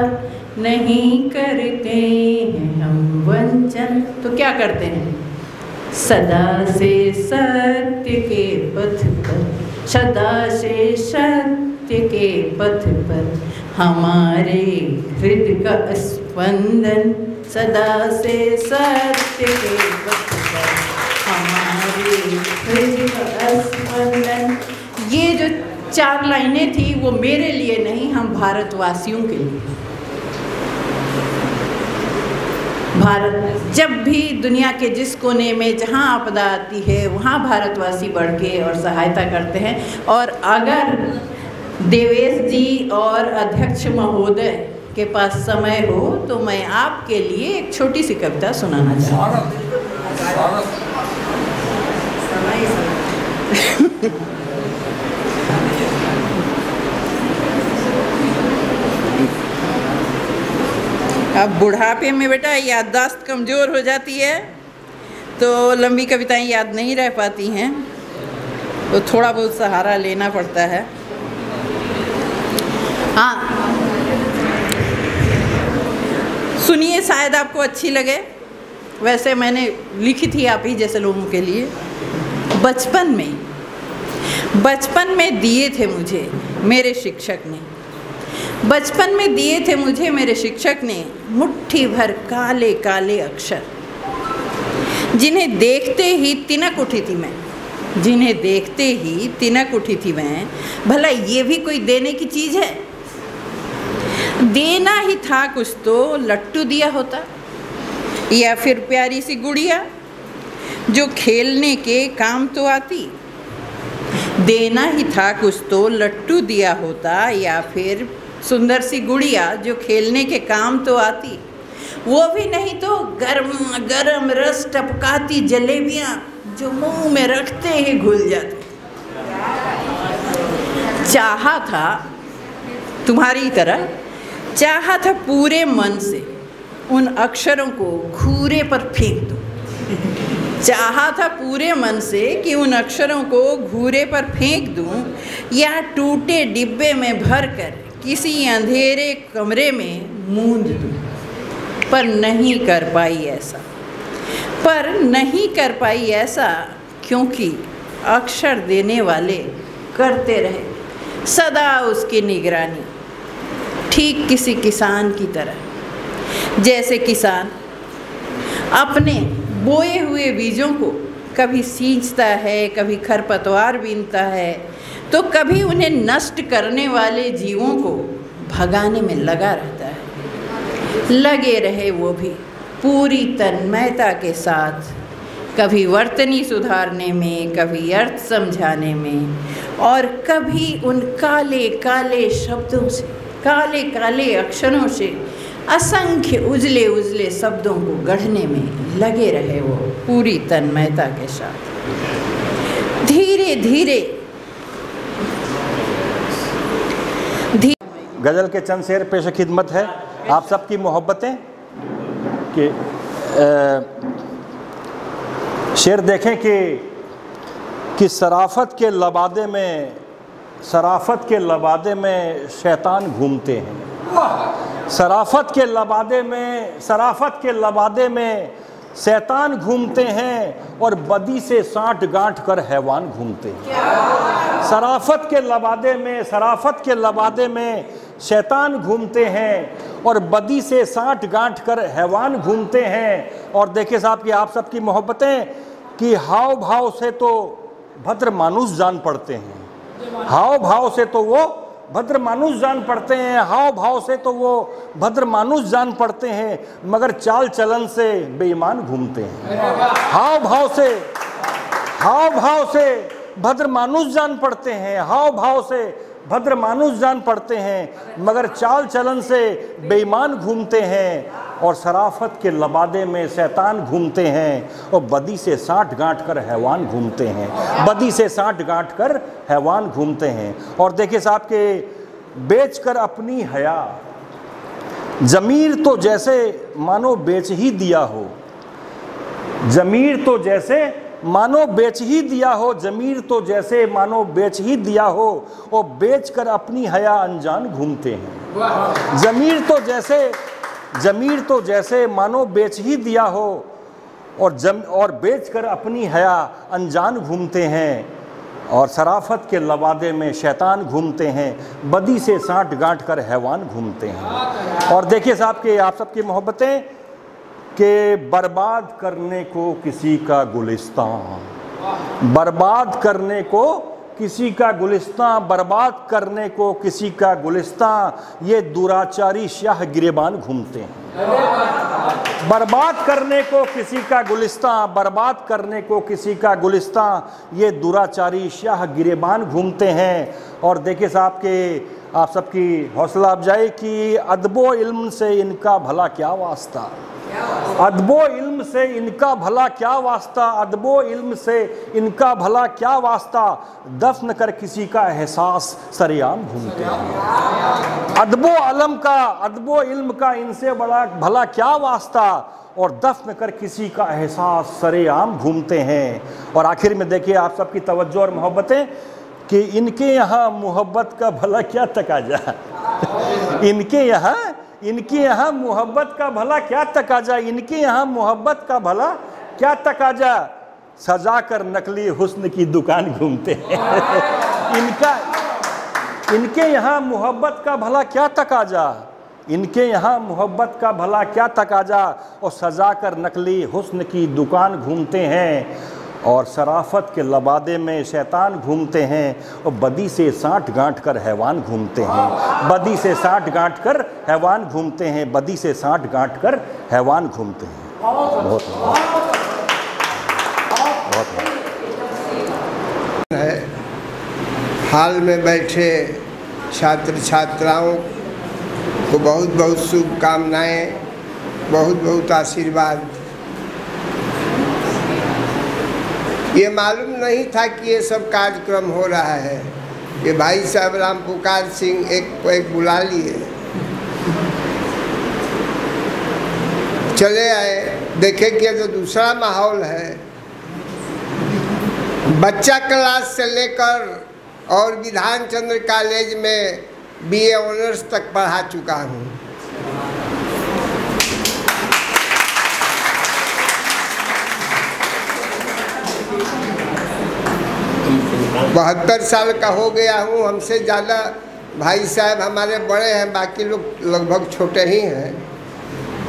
नहीं करते हैं हम वंचन। तो क्या करते हैं? सदा से सत्य के पथ पर, सदा से सत्य के पथ पर हमारे हृदय का स्पंदन। सदा से सत्य के पथ पर हमारे हृदय का स्पंदन। ये जो 4 लाइनें थी वो मेरे लिए नहीं, हम भारतवासियों के लिए। भारत जब भी दुनिया के जिस कोने में जहाँ आपदा आती है वहाँ भारतवासी बढ़ के और सहायता करते हैं। और अगर देवेश जी और अध्यक्ष महोदय के पास समय हो तो मैं आपके लिए एक छोटी सी कविता सुनाना चाहूँगी। अब बुढ़ापे में बेटा याददाश्त कमज़ोर हो जाती है तो लंबी कविताएं याद नहीं रह पाती हैं, तो थोड़ा बहुत सहारा लेना पड़ता है। हाँ, सुनिए, शायद आपको अच्छी लगे। वैसे मैंने लिखी थी आप ही जैसे लोगों के लिए। बचपन में दिए थे मुझे मेरे शिक्षक ने, बचपन में दिए थे मुझे मेरे शिक्षक ने मुट्ठी भर काले काले अक्षर, जिन्हें देखते ही तिनक उठी थी मैं, जिन्हें देखते ही तिनक उठी थी मैं। भला ये भी कोई देने की चीज़ है? देना ही था कुछ तो लट्टू दिया होता, या फिर प्यारी सी गुड़िया जो खेलने के काम तो आती। देना ही था कुछ तो लट्टू दिया होता, या फिर सुंदर सी गुड़िया जो खेलने के काम तो आती। वो भी नहीं तो गरम गरम रस टपकाती जलेबियाँ जो मुंह में रखते ही घुल जाती। चाहा था तुम्हारी तरह, चाहा था पूरे मन से उन अक्षरों को घूरे पर फेंक दूं। चाहा था पूरे मन से कि उन अक्षरों को घूरे पर फेंक दूं, या टूटे डिब्बे में भरकर किसी अंधेरे कमरे में मूंद दूं। पर नहीं कर पाई ऐसा, पर नहीं कर पाई ऐसा, क्योंकि अक्षर देने वाले करते रहे सदा उसकी निगरानी, ठीक किसी किसान की तरह। जैसे किसान अपने बोए हुए बीजों को कभी सींचता है, कभी खरपतवार बीनता है, तो कभी उन्हें नष्ट करने वाले जीवों को भगाने में लगा रहता है। लगे रहे वो भी, पूरी तन्मयता के साथ, कभी वर्तनी सुधारने में, कभी अर्थ समझाने में, और कभी उन काले काले शब्दों से, काले काले अक्षरों से असंख्य उजले उजले शब्दों को गढ़ने में लगे रहे वो पूरी तन्मयता के साथ। धीरे धीरे गज़ल के चंद शेर पेश खिदमत है आप सबकी मोहब्बतें कि शेर देखें कि शराफत के लबादे में शैतान घूमते हैं। शराफत के लबादे में शैतान घूमते हैं और बदी से साँठ गांठ कर हैवान घूमते हैं। शराफत के लबादे में शैतान घूमते हैं और बदी से साँठ गांठ कर हैवान घूमते हैं। और देखिए साहब कि आप सबकी मोहब्बतें कि हाव भाव से तो भद्र मानुष जान पड़ते हैं, हाव भाव से तो वो भद्र मानुष जान पड़ते हैं, हाव भाव से तो वो भद्र मानुष जान पड़ते हैं, मगर चाल चलन से बेईमान घूमते हैं। हाव भाव से भद्र मानुष जान पड़ते हैं, हाव भाव से भद्र मानुष जान पड़ते हैं, मगर चाल चलन से बेईमान घूमते हैं। और शराफत के लबादे में शैतान घूमते हैं और बदी से साँठ गांठ कर हैवान घूमते हैं, बदी से साँठ गांठ कर हैवान घूमते हैं। और देखिए साहब के बेच कर अपनी हया ज़मीर तो जैसे मानो बेच ही दिया हो, ज़मीर तो जैसे मानो बेच ही दिया हो, ज़मीर तो जैसे मानो बेच ही दिया हो, और बेच कर अपनी हया अनजान घूमते हैं। ज़मीर तो जैसे मानो बेच ही दिया हो और बेच कर अपनी हया अनजान घूमते हैं। और शराफत के लबादे में शैतान घूमते हैं, बदी से साँठ गांठ कर हैवान घूमते हैं। और देखिए साहब कि आप सबकी मोहब्बतें कि बर्बाद करने को किसी का गुलिस्तान, बर्बाद करने को किसी का गुलिस्तान, बर्बाद करने को किसी का गुलिस्तान, ये दुराचारी शाह गिरेबान घूमते हैं। बर्बाद करने को किसी का गुलिस्तान, बर्बाद करने को किसी का गुलिस्तान, ये दुराचारी शाह गिरेबान घूमते हैं। और देखिए साहब के आप सबकी हौसला अफजाई कि अदबो इल्म से इनका भला क्या वास्ता, अदबो इल्म से इनका भला क्या वास्ता, अदबो इल्म से इनका भला क्या वास्ता, दफन कर किसी का एहसास सरेआम घूमते हैं। अदबो इल्म का इनसे बड़ा भला क्या वास्ता, और दफन कर किसी का एहसास सरेआम घूमते हैं। और आखिर में देखिए आप सबकी तवज्जो और मोहब्बतें कि इनके यहाँ मोहब्बत का भला क्या तकाजा, इनके यहाँ मोहब्बत का भला क्या तकाजा, इनके यहाँ मोहब्बत का भला क्या तकाजा, सजा कर नकली हुस्न की दुकान घूमते हैं। इनके यहाँ मोहब्बत का भला क्या तकाजा, इनके यहाँ मोहब्बत का भला क्या तकाजा, और सजा कर नकली हुस्न की दुकान घूमते हैं। और शराफत के लबादे में शैतान घूमते हैं और बदी से साँठ गांठ कर हैवान घूमते हैं, बदी से साँठ गांठ कर हैवान घूमते हैं, बदी से साँठ गांठ कर हैवान घूमते हैं। बहुत है। हाल में बैठे छात्र छात्राओं को बहुत बहुत शुभकामनाएं, बहुत बहुत आशीर्वाद। ये मालूम नहीं था कि ये सब कार्यक्रम हो रहा है। ये भाई साहब राम पुकार सिंह एक बुला लिए, चले आए, देखे कि तो दूसरा माहौल है। बच्चा क्लास से लेकर और विधान चंद्र कॉलेज में BA ऑनर्स तक पढ़ा चुका हूँ। 72 साल का हो गया हूँ। हमसे ज़्यादा भाई साहब हमारे बड़े हैं, बाकी लोग लगभग छोटे ही हैं।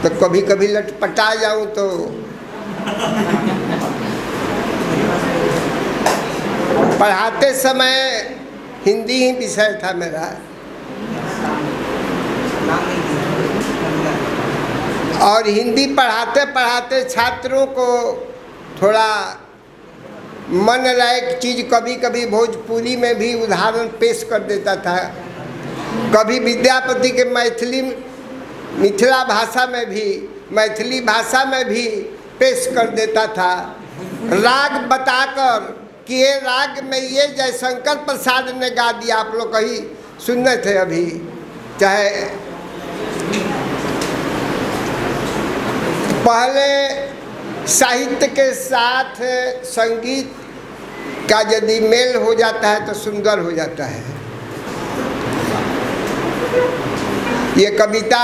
तो कभी कभी लटपटा जाऊँ तो पढ़ाते समय हिंदी ही विषय था मेरा। और हिंदी पढ़ाते पढ़ाते छात्रों को थोड़ा मन लायक चीज़ कभी कभी भोजपुरी में भी उदाहरण पेश कर देता था, कभी विद्यापति के मिथिला भाषा में भी, मैथिली भाषा में भी पेश कर देता था, राग बताकर कि ये राग में ये जयशंकर प्रसाद ने गा दिया। आप लोग कहीं सुनने थे अभी, चाहे पहले साहित्य के साथ संगीत का यदि मेल हो जाता है तो सुंदर हो जाता है। ये कविता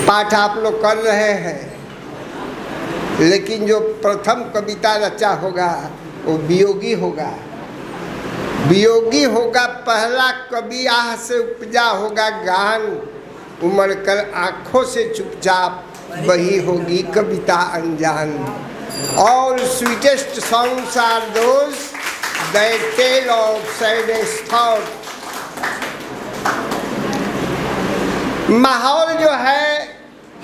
पाठ आप लोग कर रहे हैं, लेकिन जो प्रथम कविता रचा होगा वो वियोगी होगा। वियोगी होगा पहला कवि, आह से उपजा होगा गान, उमड़ कर आँखों से चुपचाप वही होगी कविता अनजान। All sweetest songs are those that tell of saddest thought। माहौल जो है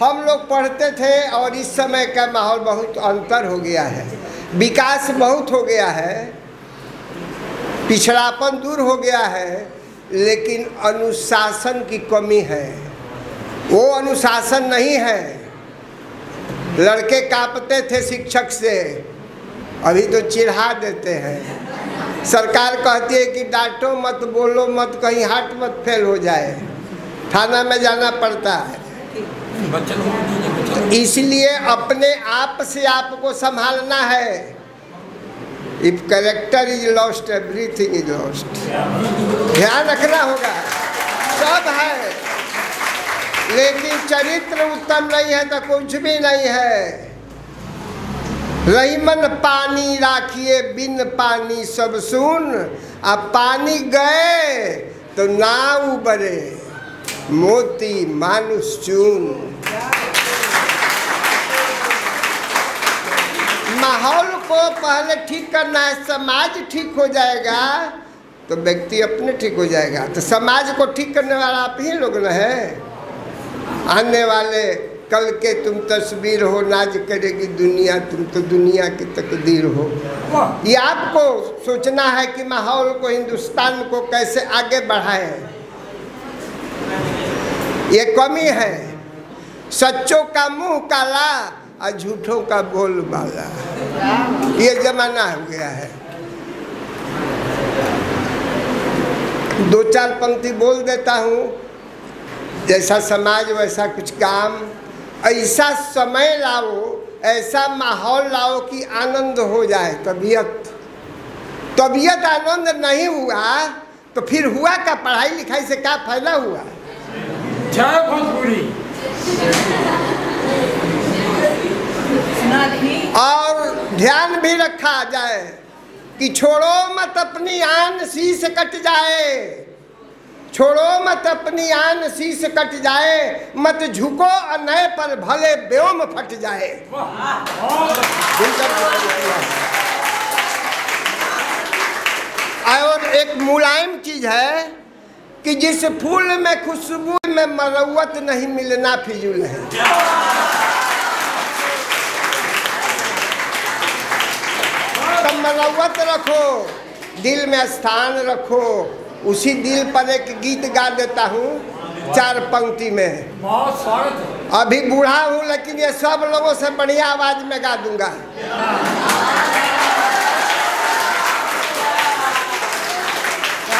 हम लोग पढ़ते थे और इस समय का माहौल बहुत अंतर हो गया है, विकास बहुत हो गया है, पिछड़ापन दूर हो गया है, लेकिन अनुशासन की कमी है। वो अनुशासन नहीं है। लड़के कांपते थे शिक्षक से, अभी तो चिढ़ा देते हैं। सरकार कहती है कि डांटो मत, बोलो मत, कहीं हाथ मत फेल हो जाए, थाना में जाना पड़ता है। इसलिए अपने आप से आपको संभालना है। If character is lost everything is lost. ध्यान रखना होगा, सब है, लेकिन चरित्र उत्तम नहीं है तो कुछ भी नहीं है। रहीमन पानी राखिए बिन पानी सब सुन, अब पानी गए तो नाव उबरे मोती मानुष चून। माहौल को पहले ठीक करना है, समाज ठीक हो जाएगा तो व्यक्ति अपने ठीक हो जाएगा। तो समाज को ठीक करने वाला आप ही लोग न है। आने वाले कल के तुम तस्वीर हो, नाज करेगी दुनिया, तुम तो दुनिया की तकदीर हो। ये आपको सोचना है कि माहौल को, हिंदुस्तान को कैसे आगे बढ़ाएं। ये कमी है। सच्चों का मुंह काला और झूठों का बोल बाला, ये जमाना हो गया है। दो चार पंक्ति बोल देता हूँ, जैसा समाज वैसा कुछ काम। ऐसा समय लाओ, ऐसा माहौल लाओ कि आनंद हो जाए। तबीयत आनंद नहीं हुआ तो फिर हुआ क्या? पढ़ाई लिखाई से क्या फायदा हुआ? जय भोजपुरी। और ध्यान भी रखा जाए कि छोड़ो मत अपनी आन शीश कट जाए, छोड़ो मत अपनी आन शीश कट जाए, मत झुको अन्याय पर भले व्योम फट जाए। और एक मुलायम चीज है कि जिस फूल में खुशबू में मरवत नहीं, मिलना फिजूल है। तो मरवत रखो, दिल में स्थान रखो। उसी दिल पर एक गीत गा देता हूँ 4 पंक्ति में। बहुत स्वागत है। अभी बूढ़ा हूँ लेकिन ये सब लोगों से बढ़िया आवाज में गा दूंगा।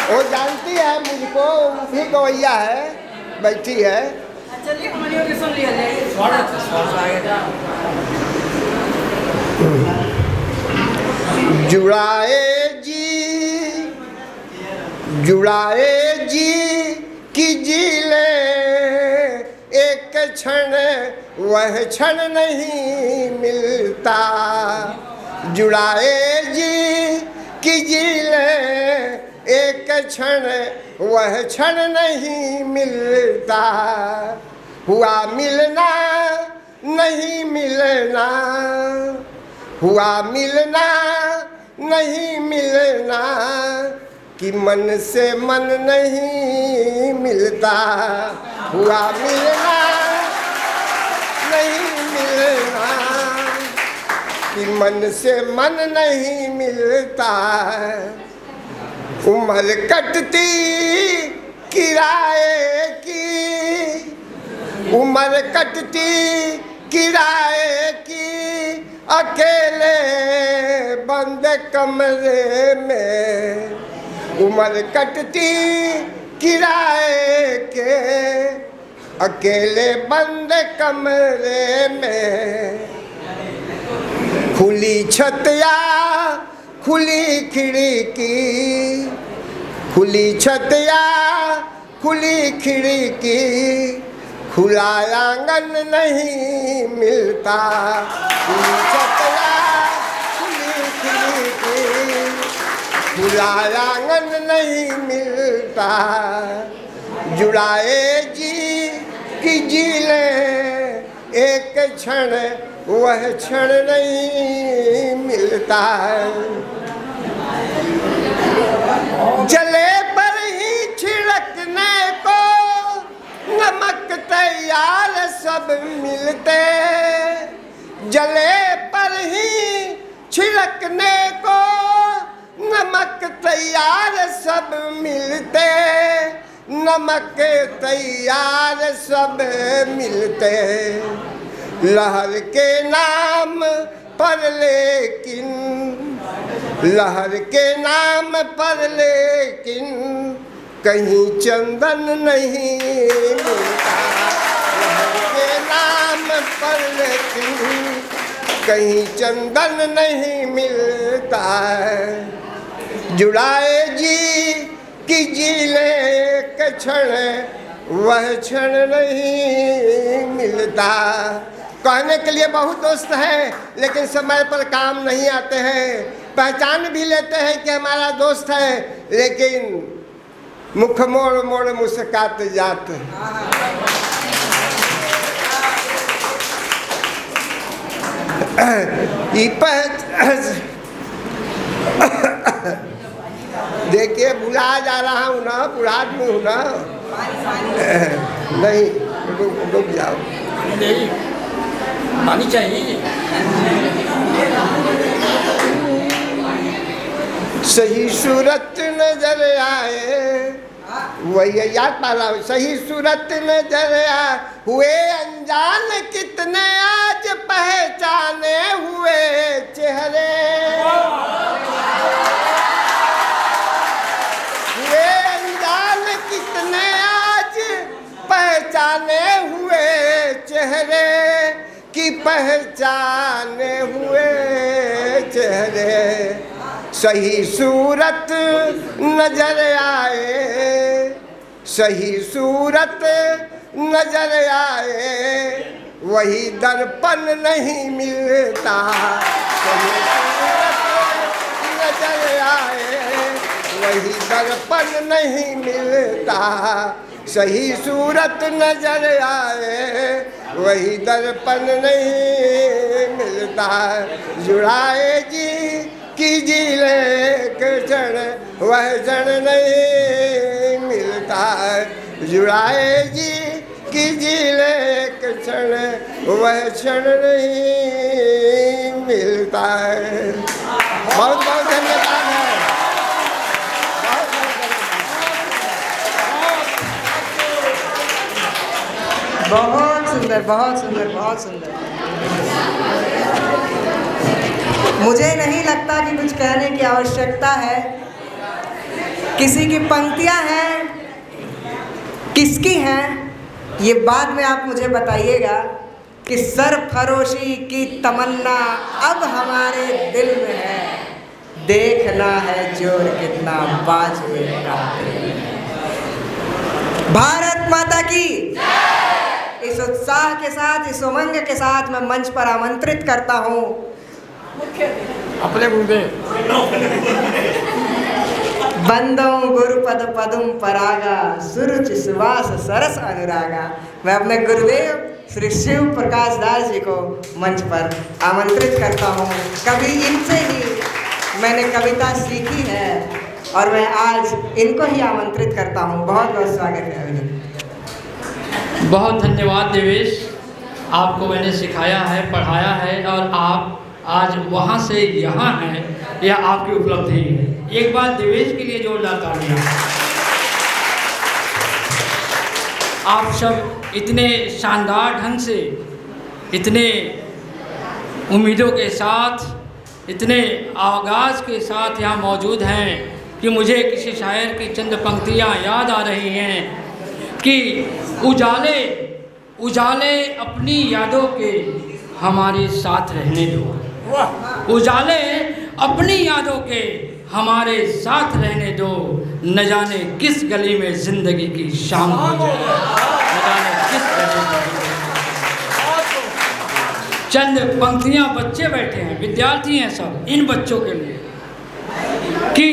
वो जानती है मुझको, वो भी गवैया है, बैठी है। चलिए हमारी ओर सुन लिया जाए। स्वागत है। जुड़ाए जी कि जी ले एक क्षण, वह क्षण नहीं मिलता। जुड़ाए जी कि जी ले एक क्षण, वह क्षण नहीं मिलता। हुआ मिलना नहीं मिलना, हुआ मिलना नहीं मिलना, कि मन से मन नहीं मिलता। हुआ मिलना कि मन से मन नहीं मिलता, उम्र कटती किराए की, उम्र कटती किराए की, अकेले बंद कमरे में, उम्र कटती किराए के, अकेले बंद कमरे में। खुली छत या खुली खिड़की, खुली छत या खुली खिड़की, खुला आंगन नहीं मिलता, खुली छत या खुली खिड़की, खुला आंगन नहीं मिलता। जुड़ाए जी कि जी ले एक क्षण, वह क्षण नहीं मिलता। जले पर ही छिड़कने को नमक तैयार सब मिलते, जले पर ही छिड़कने को नमक तैयार सब मिलते, नमक तैयार सब मिलते। लहर के नाम पर लेकिन, लहर के नाम पर लेकिन कहीं चंदन नहीं मिलता, लहर के नाम पर लेकिन कहीं चंदन नहीं मिलता। जुड़ाए जी कि जी ले एक क्षण, वह क्षण नहीं मिलता। कहने के लिए बहुत दोस्त हैं, लेकिन समय पर काम नहीं आते हैं। पहचान भी लेते हैं कि हमारा दोस्त है, लेकिन मुख मोड़ मोड़ मुस्काते जाते हैं। देखिए भुला जा रहा हूँ ना, बूढ़ा आदमी हूँ ना। नहीं, रुक जाओ। नहीं, पानी चाहिए। सही सूरत नजर आए, वही याद पाला, सही सूरत नजर आए, हुए अनजान कितने आज पहचाने हुए चेहरे, हुए अनजान कितने आज पहचाने हुए चेहरे, की पहचाने हुए चेहरे। सही सूरत नजर आए, सही सूरत नजर आए, वही दर्पण नहीं मिलता। सही सूरत नजर आए, वही दर्पण नहीं मिलता। सही सूरत नजर आए, वही दर्पण नहीं मिलता। जुड़ाए जी कि जी ले क्षण, वह क्षण नहीं मिलता। जुड़ाए जी कि जी ले क्षण, वह क्षण नहीं मिलता है। बहुत बहुत धन्यवाद है। बहुत सुंदर, बहुत सुंदर, बहुत सुंदर। मुझे नहीं लगता कि कुछ कहने की आवश्यकता है। किसी की पंक्तियां हैं, किसकी हैं, ये बाद में आप मुझे बताइएगा कि सरफरोशी की तमन्ना अब हमारे दिल में है, देखना है जोर कितना बाजवे का। भारत माता की इस उत्साह के साथ, इस उमंग के साथ मैं मंच पर आमंत्रित करता हूँ अपने गुरुदेव बंदों गुरुपद पदुम परागा, सुरुचि सुवास सरस अनुरागा। मैं अपने गुरुदेव श्री शिव प्रकाश दास जी को मंच पर आमंत्रित करता हूँ। कभी इनसे ही मैंने कविता सीखी है और मैं आज इनको ही आमंत्रित करता हूँ। बहुत बहुत स्वागत है अभिनंदन। बहुत धन्यवाद देवेश, आपको मैंने सिखाया है, पढ़ाया है और आप आज वहाँ से यहाँ हैं, यह आपकी उपलब्धि है। एक बार देवेश के लिए जोरदार तालियां। आप सब इतने शानदार ढंग से, इतने उम्मीदों के साथ, इतने आगाज़ के साथ यहाँ मौजूद हैं कि मुझे किसी शायर की चंद पंक्तियाँ याद आ रही हैं कि उजाले उजाले अपनी यादों के हमारे साथ रहने दो, उजाले अपनी यादों के हमारे साथ रहने दो, न जाने किस गली में ज़िंदगी की शाम हो जाए, न जाने किस गली में। चंद पंक्तियाँ बच्चे बैठे हैं, विद्यार्थी हैं सब, इन बच्चों के लिए कि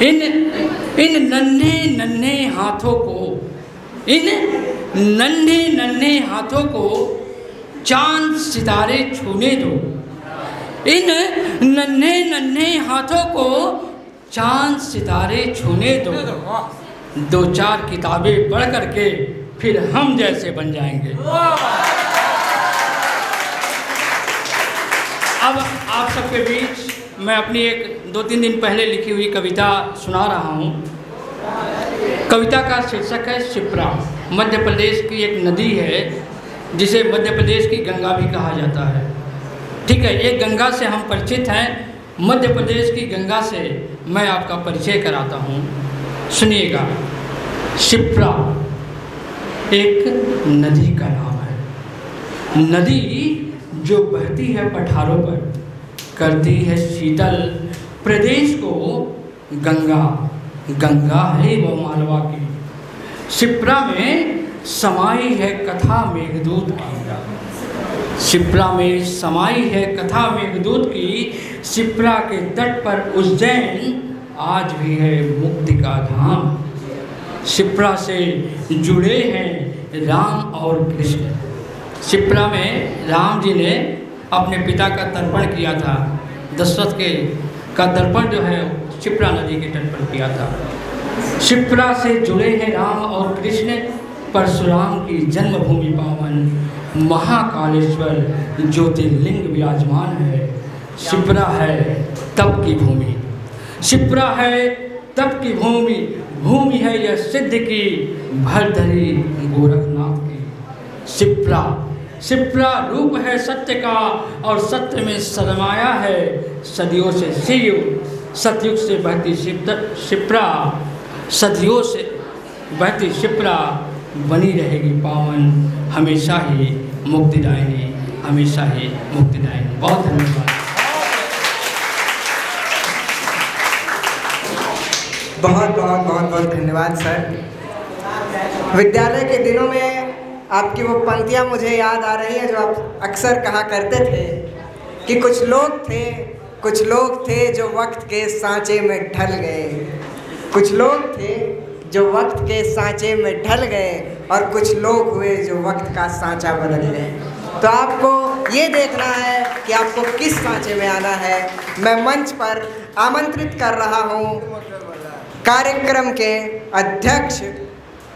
इन नन्हे नन्हे हाथों को, इन नन्हे नन्हे हाथों को चांद सितारे छूने दो, इन नन्हे नन्हे हाथों को चांद सितारे छूने दो, दो चार किताबें पढ़ करके फिर हम जैसे बन जाएंगे। अब आप सबके बीच मैं अपनी एक 2-3 दिन पहले लिखी हुई कविता सुना रहा हूँ। कविता का शीर्षक है शिप्रा। मध्य प्रदेश की एक नदी है जिसे मध्य प्रदेश की गंगा भी कहा जाता है। ठीक है, एक गंगा से हम परिचित हैं, मध्य प्रदेश की गंगा से मैं आपका परिचय कराता हूँ। सुनिएगा। शिप्रा एक नदी का नाम है, नदी जो बहती है पठारों पर, करती है शीतल प्रदेश को गंगा, गंगा है वो मालवा की। शिप्रा में समाई है कथा मेघदूत की, शिप्रा में समाई है कथा मेघदूत की। शिप्रा के तट पर उज्जैन आज भी है मुक्ति का धाम। शिप्रा से जुड़े हैं राम और कृष्ण। शिप्रा में राम जी ने अपने पिता का तर्पण किया था, दशरथ का तर्पण जो है शिप्रा नदी के तट पर किया था। शिप्रा से जुड़े हैं राम और कृष्ण, परशुराम की जन्मभूमि पावन, महाकालेश्वर ज्योतिर्लिंग विराजमान है। शिप्रा है तप की भूमि, शिप्रा है तप की भूमि, भूमि है यह सिद्ध की भरधरी गोरखनाथ की। शिप्रा, शिप्रा रूप है सत्य का और सत्य में सरमाया है। सदियों से सतयुग से बहती शिप्रा, सदियों से बहती शिप्रा बनी रहेगी पावन, हमेशा ही मुक्तिदायिनी, हमेशा ही मुक्तिदायिनी। बहुत धन्यवाद। बहुत बहुत बहुत बहुत धन्यवाद सर। विद्यालय के दिनों में आपकी वो पंक्तियाँ मुझे याद आ रही हैं जो आप अक्सर कहा करते थे कि कुछ लोग थे जो वक्त के सांचे में ढल गए, कुछ लोग थे जो वक्त के सांचे में ढल गए और कुछ लोग हुए जो वक्त का सांचा बदल गए। तो आपको ये देखना है कि आपको किस सांचे में आना है। मैं मंच पर आमंत्रित कर रहा हूँ कार्यक्रम के अध्यक्ष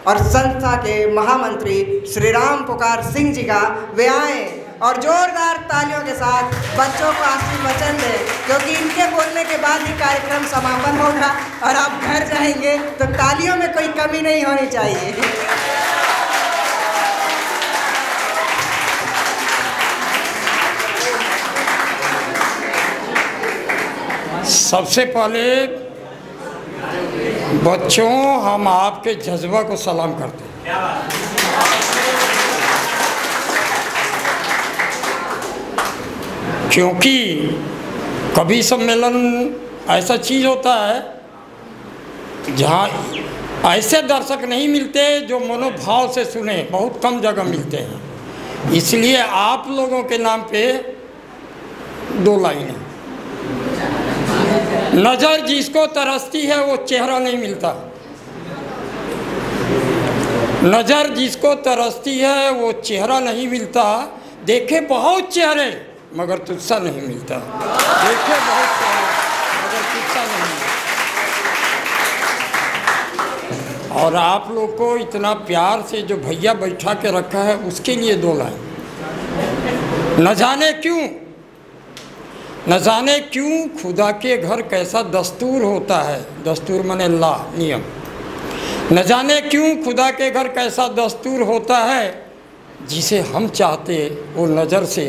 और संस्था के महामंत्री श्री राम पुकार सिंह जी का। वे आए और जोरदार तालियों के साथ बच्चों को आशीर्वचन दें, क्योंकि इनके बोलने के बाद ही कार्यक्रम समापन होगा और आप घर जाएंगे तो तालियों में कोई कमी नहीं होनी चाहिए। सबसे पहले बच्चों, हम आपके जज्बा को सलाम करते हैं। क्योंकि कभी सम्मेलन ऐसा चीज़ होता है जहाँ ऐसे दर्शक नहीं मिलते जो मनोभाव से सुने, बहुत कम जगह मिलते हैं। इसलिए आप लोगों के नाम पे 2 लाइनें। नज़र जिसको तरसती है वो चेहरा नहीं मिलता, नज़र जिसको तरसती है वो चेहरा नहीं मिलता। देखे बहुत चेहरे मगर तुझसा नहीं मिलता, देखे बहुत चेहरे मगर तुझसा नहीं मिलता। और आप लोग को इतना प्यार से जो भैया बैठा के रखा है उसके लिए 2 लाइन। न जाने क्यों न जाने क्यों खुदा के घर कैसा दस्तूर होता है, दस्तूर माने ला, नियम। न जाने क्यों खुदा के घर कैसा दस्तूर होता है, जिसे हम चाहते वो नज़र से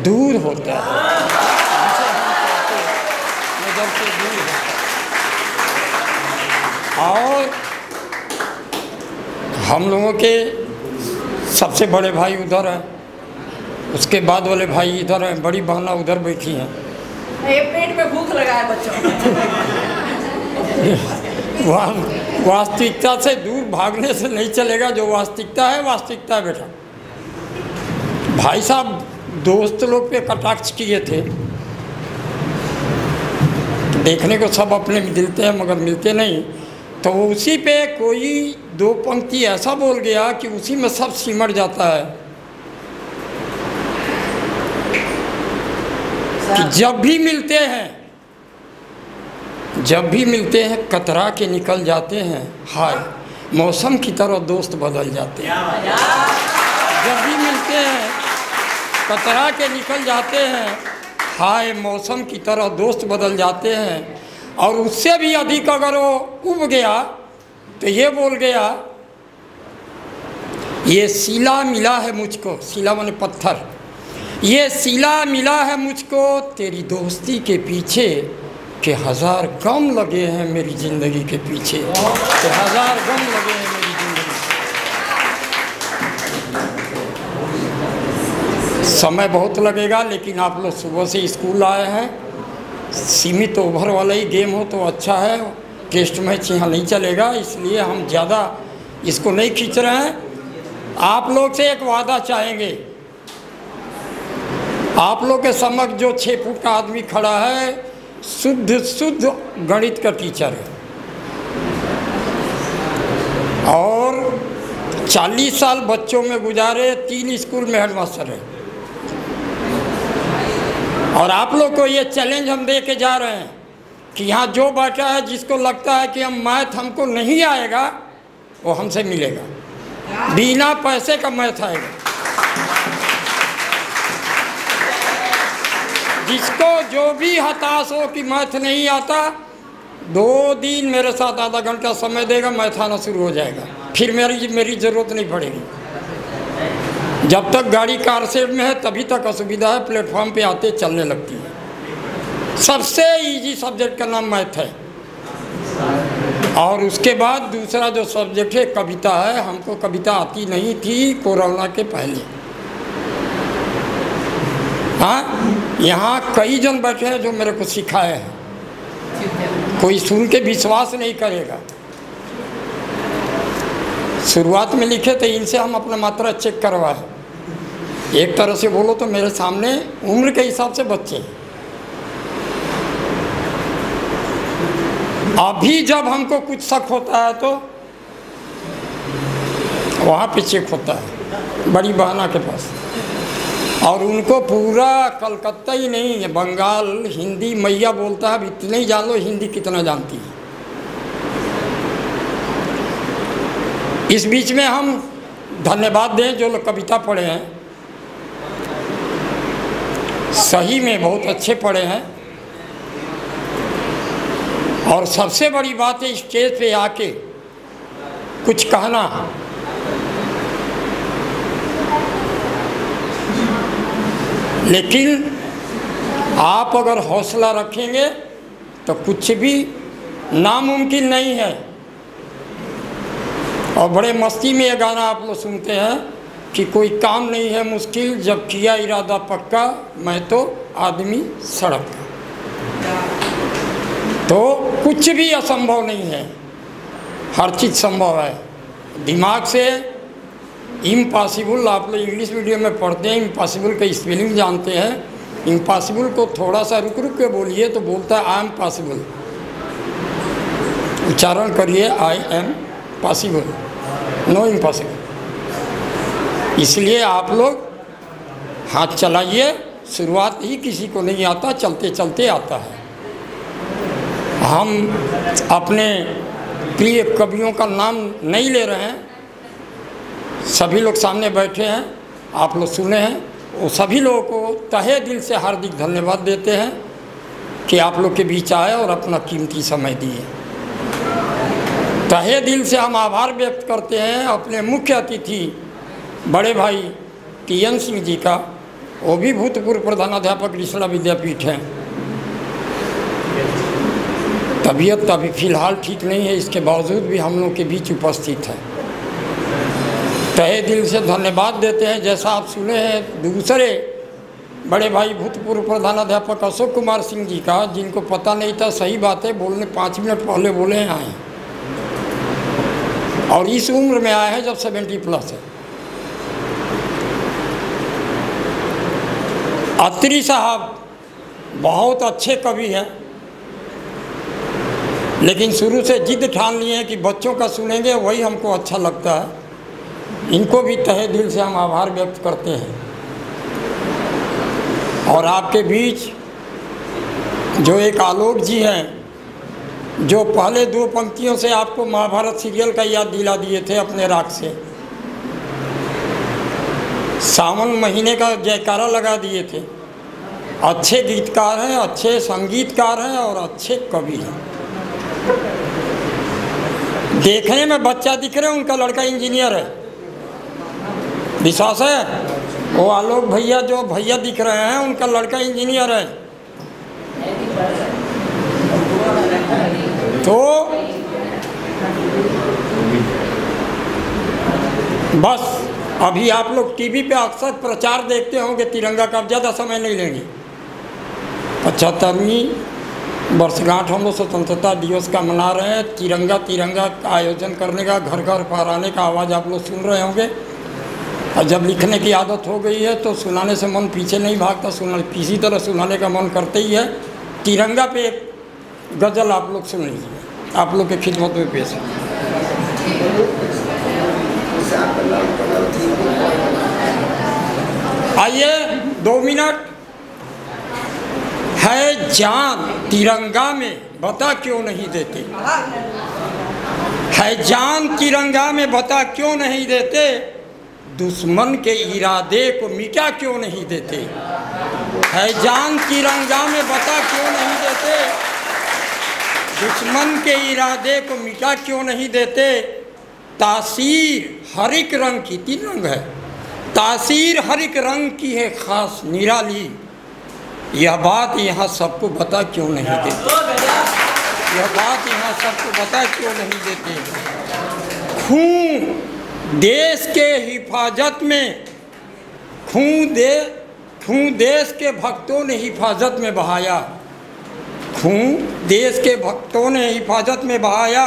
दूर होता है, जिसे हम चाहते नज़र से दूर होता है। और हम लोगों के सबसे बड़े भाई उधर हैं, उसके बाद वाले भाई इधर हैं, बड़ी बहना उधर बैठी हैं। ये पेट में भूख लगा है बच्चों। वास्तविकता से दूर भागने से नहीं चलेगा, जो वास्तविकता है वास्तविकता है बेटा। भाई साहब दोस्त लोग पे कटाक्ष किए थे, देखने को सब अपने मिलते हैं मगर मिलते नहीं, तो उसी पे कोई दो पंक्ति ऐसा बोल गया कि उसी में सब सिमट जाता है कि जब भी मिलते हैं कतरा के निकल जाते हैं, हाय मौसम की तरह दोस्त बदल जाते हैं। जब भी मिलते हैं कतरा के निकल जाते हैं, हाय मौसम की तरह दोस्त बदल जाते हैं। और उससे भी अधिक अगर वो उब गया तो ये बोल गया, ये सिला मिला है मुझको, सिला माने पत्थर, ये सिला मिला है मुझको तेरी दोस्ती के पीछे, कि हजार गम लगे हैं मेरी ज़िंदगी के पीछे, कि हजार गम लगे हैं मेरी ज़िंदगी। समय बहुत लगेगा, लेकिन आप लोग सुबह से स्कूल आए हैं, सीमित ओवर वाला ही गेम हो तो अच्छा है, टेस्ट मैच यहाँ नहीं चलेगा, इसलिए हम ज़्यादा इसको नहीं खींच रहे हैं। आप लोग से एक वादा चाहेंगे, आप लोग के समक्ष जो 6 फुट का आदमी खड़ा है, शुद्ध गणित का टीचर है और 40 साल बच्चों में गुजारे, 3 स्कूल में हेडमास्टर है। और आप लोग को ये चैलेंज हम दे के जा रहे हैं कि यहाँ जो बैठा है जिसको लगता है कि हम मैथ हमको नहीं आएगा, वो हमसे मिलेगा, बिना पैसे का मैथ आएगा। जिसको जो भी हताश हो कि मैथ नहीं आता, 2 दिन मेरे साथ आधा घंटा समय देगा, मैथ आना शुरू हो जाएगा, फिर मेरी ज़रूरत नहीं पड़ेगी। जब तक गाड़ी कार सेट में है तभी तक असुविधा है, प्लेटफॉर्म पे आते चलने लगती है। सबसे इजी सब्जेक्ट का नाम मैथ है। और उसके बाद दूसरा जो सब्जेक्ट है कविता है। हमको कविता आती नहीं थी कोरोना के पहले। हाँ, यहाँ कई जन बैठे हैं जो मेरे को सिखाए हैं, कोई सुन के विश्वास नहीं करेगा। शुरुआत में लिखे थे, इनसे हम अपना मात्रा चेक करवाए। एक तरह से बोलो तो मेरे सामने उम्र के हिसाब से बच्चे हैं। अभी जब हमको कुछ शक होता है तो वहाँ पे चेक होता है बड़ी बहना के पास, और उनको पूरा कलकत्ता ही नहीं है, बंगाल हिंदी मैया बोलता है। अब इतने ही जान लो हिंदी कितना जानती है। इस बीच में हम धन्यवाद दें जो लोग कविता पढ़े हैं, सही में बहुत अच्छे पढ़े हैं। और सबसे बड़ी बात है स्टेज पे आके कुछ कहना। लेकिन आप अगर हौसला रखेंगे तो कुछ भी नामुमकिन नहीं है। और बड़े मस्ती में ये गाना आप लोग सुनते हैं कि कोई काम नहीं है मुश्किल, जब किया इरादा पक्का, मैं तो आदमी सड़क का। तो कुछ भी असंभव नहीं है, हर चीज़ संभव है। दिमाग से इम्पॉसिबल, आप लोग इंग्लिश मीडियम में पढ़ते हैं, इम्पॉसिबल का स्पेलिंग जानते हैं। इम्पॉसिबल को थोड़ा सा रुक रुक के बोलिए तो बोलता है आई एम पॉसिबल। उच्चारण करिए I am possible, no impossible. इसलिए आप लोग हाथ चलाइए। शुरुआत ही किसी को नहीं आता, चलते चलते आता है। हम अपने प्रिय कवियों का नाम नहीं ले रहे हैं, सभी लोग सामने बैठे हैं, आप लोग सुने हैं, वो सभी लोगों को तहे दिल से हार्दिक धन्यवाद देते हैं। कि आप लोग के बीच आए और अपना कीमती समय दिए। तहे दिल से हम आभार व्यक्त करते हैं अपने मुख्य अतिथि बड़े भाई TN सिंह जी का, वो भी भूतपूर्व प्रधानाध्यापक रिसड़ा विद्यापीठ हैं। तबीयत अभी फ़िलहाल ठीक नहीं है, इसके बावजूद भी हम लोग के बीच उपस्थित है। तहे दिल से धन्यवाद देते हैं। जैसा आप सुने हैं दूसरे बड़े भाई भूतपूर्व प्रधानाध्यापक अशोक कुमार सिंह जी का, जिनको पता नहीं था, सही बात है, बोलने 5 मिनट पहले बोले हैं आए, और इस उम्र में आए हैं जब 70+ है। अत्री साहब बहुत अच्छे कवि हैं, लेकिन शुरू से जिद ठान लिए हैं कि बच्चों का सुनेंगे, वही हमको अच्छा लगता है। इनको भी तहे दिल से हम आभार व्यक्त करते हैं। और आपके बीच जो एक आलोक जी हैं, जो पहले 2 पंक्तियों से आपको महाभारत सीरियल का याद दिला दिए थे अपने राग से, सावन महीने का जयकारा लगा दिए थे। अच्छे गीतकार हैं, अच्छे संगीतकार हैं और अच्छे कवि हैं। देखने में बच्चा दिख रहे हैं, उनका लड़का इंजीनियर है, विश्वास है? वो आलोक भैया जो भैया दिख रहे हैं, उनका लड़का इंजीनियर है। तो बस अभी आप लोग टीवी पे अक्सर प्रचार देखते होंगे तिरंगा का, अब ज़्यादा समय नहीं लेंगे। 75वीं वर्षगांठ हम लोग स्वतंत्रता दिवस का मना रहे हैं। तिरंगा का आयोजन करने का, घर घर फहराने का आवाज़ आप लोग सुन रहे होंगे। और जब लिखने की आदत हो गई है तो सुनाने से मन पीछे नहीं भागता, किसी तरह सुनाने का मन करते ही है। तिरंगा पे एक गज़ल आप लोग सुन लीजिए, आप लोग के खिदमत में पेश है। आइए 2 मिनट। है जान तिरंगा में बता क्यों नहीं देते, है जान तिरंगा में बता क्यों नहीं देते, दुश्मन के इरादे को मिटा क्यों नहीं देते, है जान तिरंगा में बता क्यों नहीं देते, दुश्मन के इरादे को मिटा क्यों नहीं देते, तासीर हर एक रंग की, 3 रंग है, तासीर हर एक रंग की है खास निराली, यह बात यहाँ सबको बता क्यों नहीं देते, यह बात यहाँ सबको बता क्यों नहीं देते। खून देश के हिफाजत में, खून देश के भक्तों ने हिफाजत में बहाया, खून देश के भक्तों ने हिफाजत में बहाया,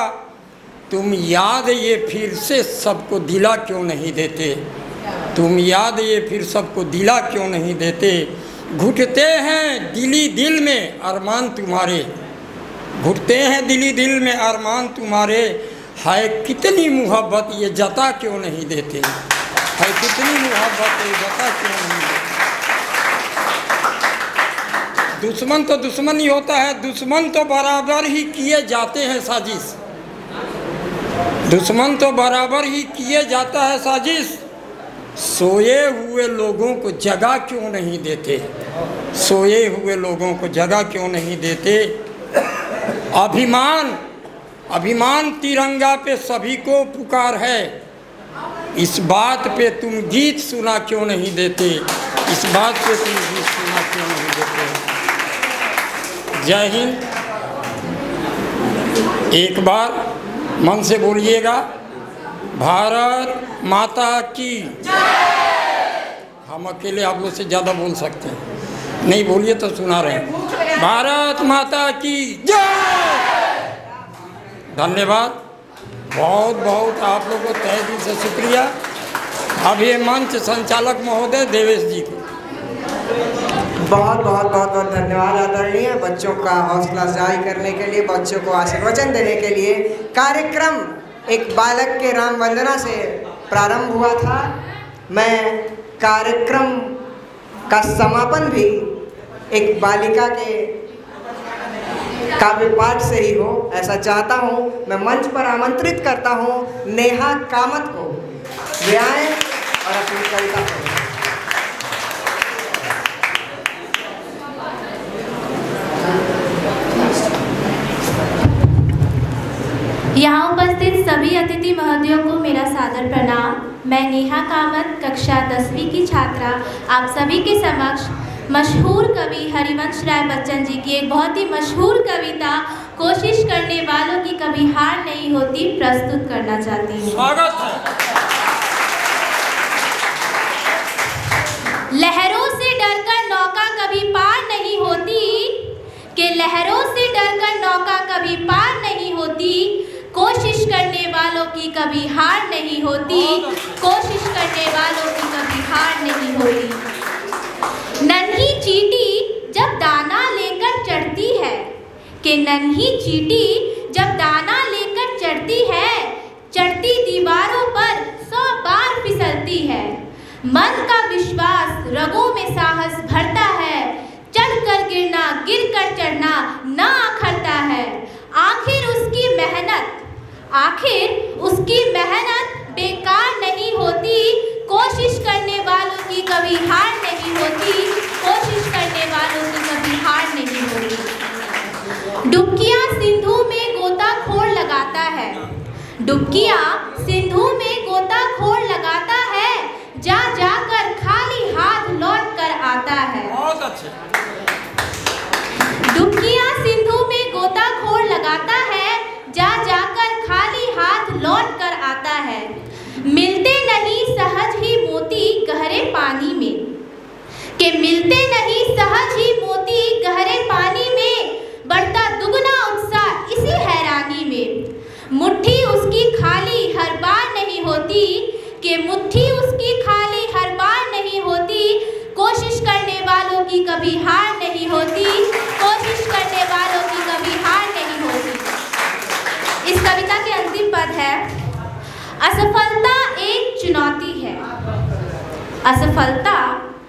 तुम याद ये फिर से सबको दिला क्यों नहीं देते, तुम याद ये फिर सबको दिला क्यों नहीं देते। घुटते हैं दिली दिल में अरमान तुम्हारे, घुटते हैं दिली दिल में अरमान तुम्हारे, है कितनी मोहब्बत ये जता क्यों नहीं देते, है कितनी मोहब्बत ये जता क्यों नहीं देते। दुश्मन तो दुश्मन ही होता है, दुश्मन तो बराबर ही किए जाते हैं साजिश, दुश्मन तो बराबर ही किए जाता है साजिश, सोए हुए लोगों को जगह क्यों नहीं देते, सोए हुए लोगों को जगह क्यों नहीं देते। अभिमान, अभिमान तिरंगा पे सभी को पुकार है, इस बात पे तुम गीत सुना क्यों नहीं देते, इस बात पे तुम गीत सुना क्यों नहीं देते। जय हिंद। एक बार मन से बोलिएगा, भारत माता की। हम अकेले आप लोग से ज़्यादा बोल सकते हैं, नहीं बोलिए तो सुना रहे हैं। भारत माता की जय। धन्यवाद, बहुत बहुत आप लोगों को तहे दिल से शुक्रिया। अब ये मंच संचालक महोदय देवेश जी को बहुत बहुत बहुत बहुत धन्यवाद आदरणीय। बच्चों का हौसला अफजाई करने के लिए, बच्चों को आशीर्वचन देने के लिए। कार्यक्रम एक बालक के राम वंदना से प्रारंभ हुआ था। मैं कार्यक्रम का समापन भी एक बालिका के काव्य पाठ से ही हो, ऐसा चाहता हूँ। मैं मंच पर आमंत्रित करता हूँ नेहा कामत को, वे आएं और अपनी कविता पढ़ें। यहाँ उपस्थित सभी अतिथि महोदयों को मेरा सादर प्रणाम। मैं नेहा कामत, कक्षा 10वीं की छात्रा, आप सभी के समक्ष मशहूर कवि हरिवंश राय बच्चन जी की एक बहुत ही मशहूर कविता कोशिश करने वालों की कभी हार नहीं होती प्रस्तुत करना चाहती हूँ। स्वागत है। लहरों से डरकर नौका कभी पार नहीं होती, कि लहरों से डरकर नौका कभी पार नहीं होती, कोशिश करने वालों की कभी हार नहीं होती, कोशिश करने वालों की कभी हार नहीं होती। नन्ही चींटी जब दाना लेकर चढ़ती है, कि नन्ही चींटी जब दाना लेकर चढ़ती है, चढ़ती दीवारों पर 100 बार फिसलती है। मन का विश्वास रगों में साहस भरता है, चढ़कर गिरना गिर कर चढ़ना ना अखरता है। आखिर उसकी मेहनत बेकार नहीं होती, कोशिश करने वालों की कभी हार नहीं होती, कोशिश करने वालों की कभी हार नहीं होती। डुबकियाँ सिंधु में गोताखोर लगाता है, डुबकियाँ सिंधु में गोताखोर लगाता है, जा जाकर खाली हाथ लौट कर आता है। बहुत अच्छे। डुबकियाँ सिंधु में गोताखोर लगाता है, जा जाकर खाली हाथ लौट कर आता है। मिलते नहीं सहज ही मोती गहरे पानी में, कि मिलते नहीं सहज ही मोती गहरे पानी में, बढ़ता दुगना उत्साह इसी हैरानी में। मुट्ठी उसकी खाली हर बार नहीं होती, कि मुट्ठी उसकी खाली हर बार नहीं होती, कोशिश करने वालों की कभी हार नहीं होती, कोशिश करने वालों की कभी हार नहीं होती। इस कविता के अंतिम पद है, असफलता एक चुनौती है, असफलता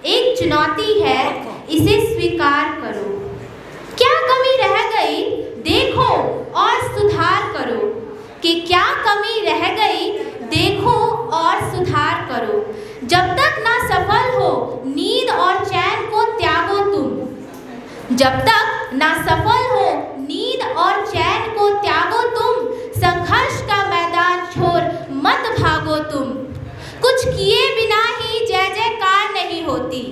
एक चुनौती है, इसे स्वीकार करो। क्या कमी रह गई देखो और सुधार करो, कि क्या कमी रह गई देखो और सुधार करो। जब तक ना सफल हो नींद और चैन को त्यागो तुम, जब तक ना सफल हो नींद और चैन को त्यागो तुम, संघर्ष का मैदान छोड़ मत भागो तुम। कुछ किए बिना ही जय जयकार नहीं होती,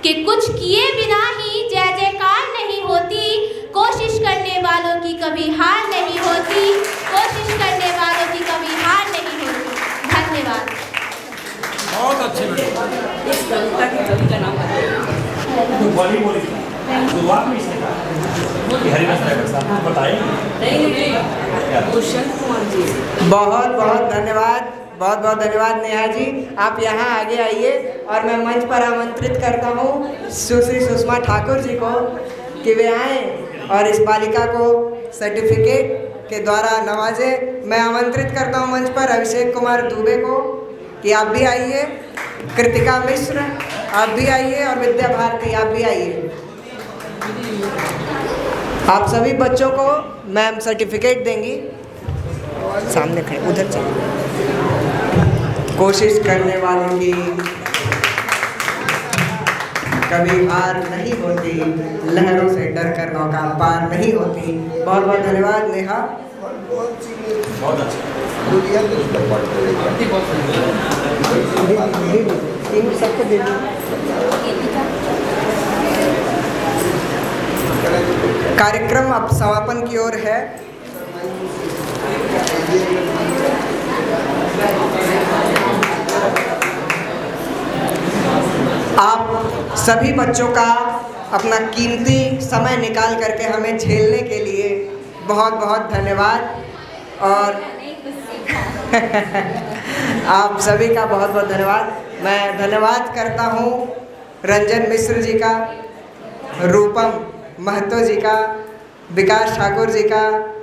कि कुछ किए बिना ही जय जयकार नहीं होती, कोशिश करने वालों की कभी हार नहीं होती, कोशिश करने वालों की कभी हार नहीं होती। धन्यवाद। बहुत अच्छे बेटे। इस कविता की कवि का नाम बहुत बहुत धन्यवाद, बहुत बहुत धन्यवाद नेहा जी। आप यहाँ आगे आइए और मैं मंच पर आमंत्रित करता हूँ सुश्री सुषमा ठाकुर जी को कि वे आएँ और इस बालिका को सर्टिफिकेट के द्वारा नवाजे। मैं आमंत्रित करता हूँ मंच पर अभिषेक कुमार दुबे को कि आप भी आइए, कृतिका मिश्र आप भी आइए और विद्या भारती आप भी आइए। आप सभी बच्चों को मैम सर्टिफिकेट देंगी, सामने खड़े उधर चलिए। कोशिश करने वालों की कभी हार नहीं होती, लहरों से डर कर नौका पार नहीं होती। बहुत बहुत धन्यवाद नेहा। बहुत अच्छा। सबको दे कार्यक्रम अब समापन की ओर है। आप सभी बच्चों का अपना कीमती समय निकाल करके हमें झेलने के लिए बहुत बहुत धन्यवाद। और आप सभी का बहुत बहुत धन्यवाद। मैं धन्यवाद करता हूँ रंजन मिश्र जी का, रूपम महतो जी का, विकास ठाकुर जी का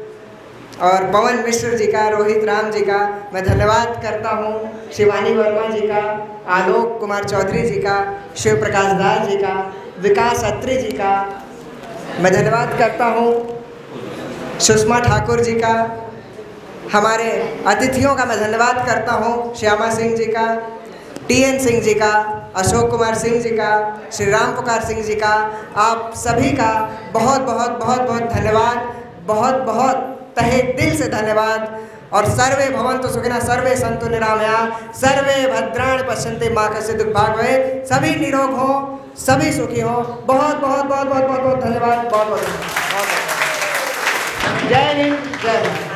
और पवन मिश्र जी का, रोहित राम जी का। मैं धन्यवाद करता हूँ शिवानी वर्मा जी का, आलोक कुमार चौधरी जी का, शिव प्रकाश दास जी का, विकास अत्री जी का। मैं धन्यवाद करता हूँ सुषमा ठाकुर जी का। हमारे अतिथियों का मैं धन्यवाद करता हूँ श्यामा सिंह जी का, TN सिंह जी का, अशोक कुमार सिंह जी का, श्री राम पुकार सिंह जी का। आप सभी का बहुत बहुत बहुत बहुत धन्यवाद। बहुत बहुत तहे दिल से धन्यवाद। और सर्वे भवन्तु सुखिनः, सर्वे सन्तु निरामया, सर्वे भद्राणि पश्यन्ति मा कश्चित् दुःखभाग् भवेत्। सभी निरोग हो, सभी सुखी हो। बहुत बहुत बहुत बहुत बहुत बहुत धन्यवाद। बहुत बहुत जय हिंद, जय भारत।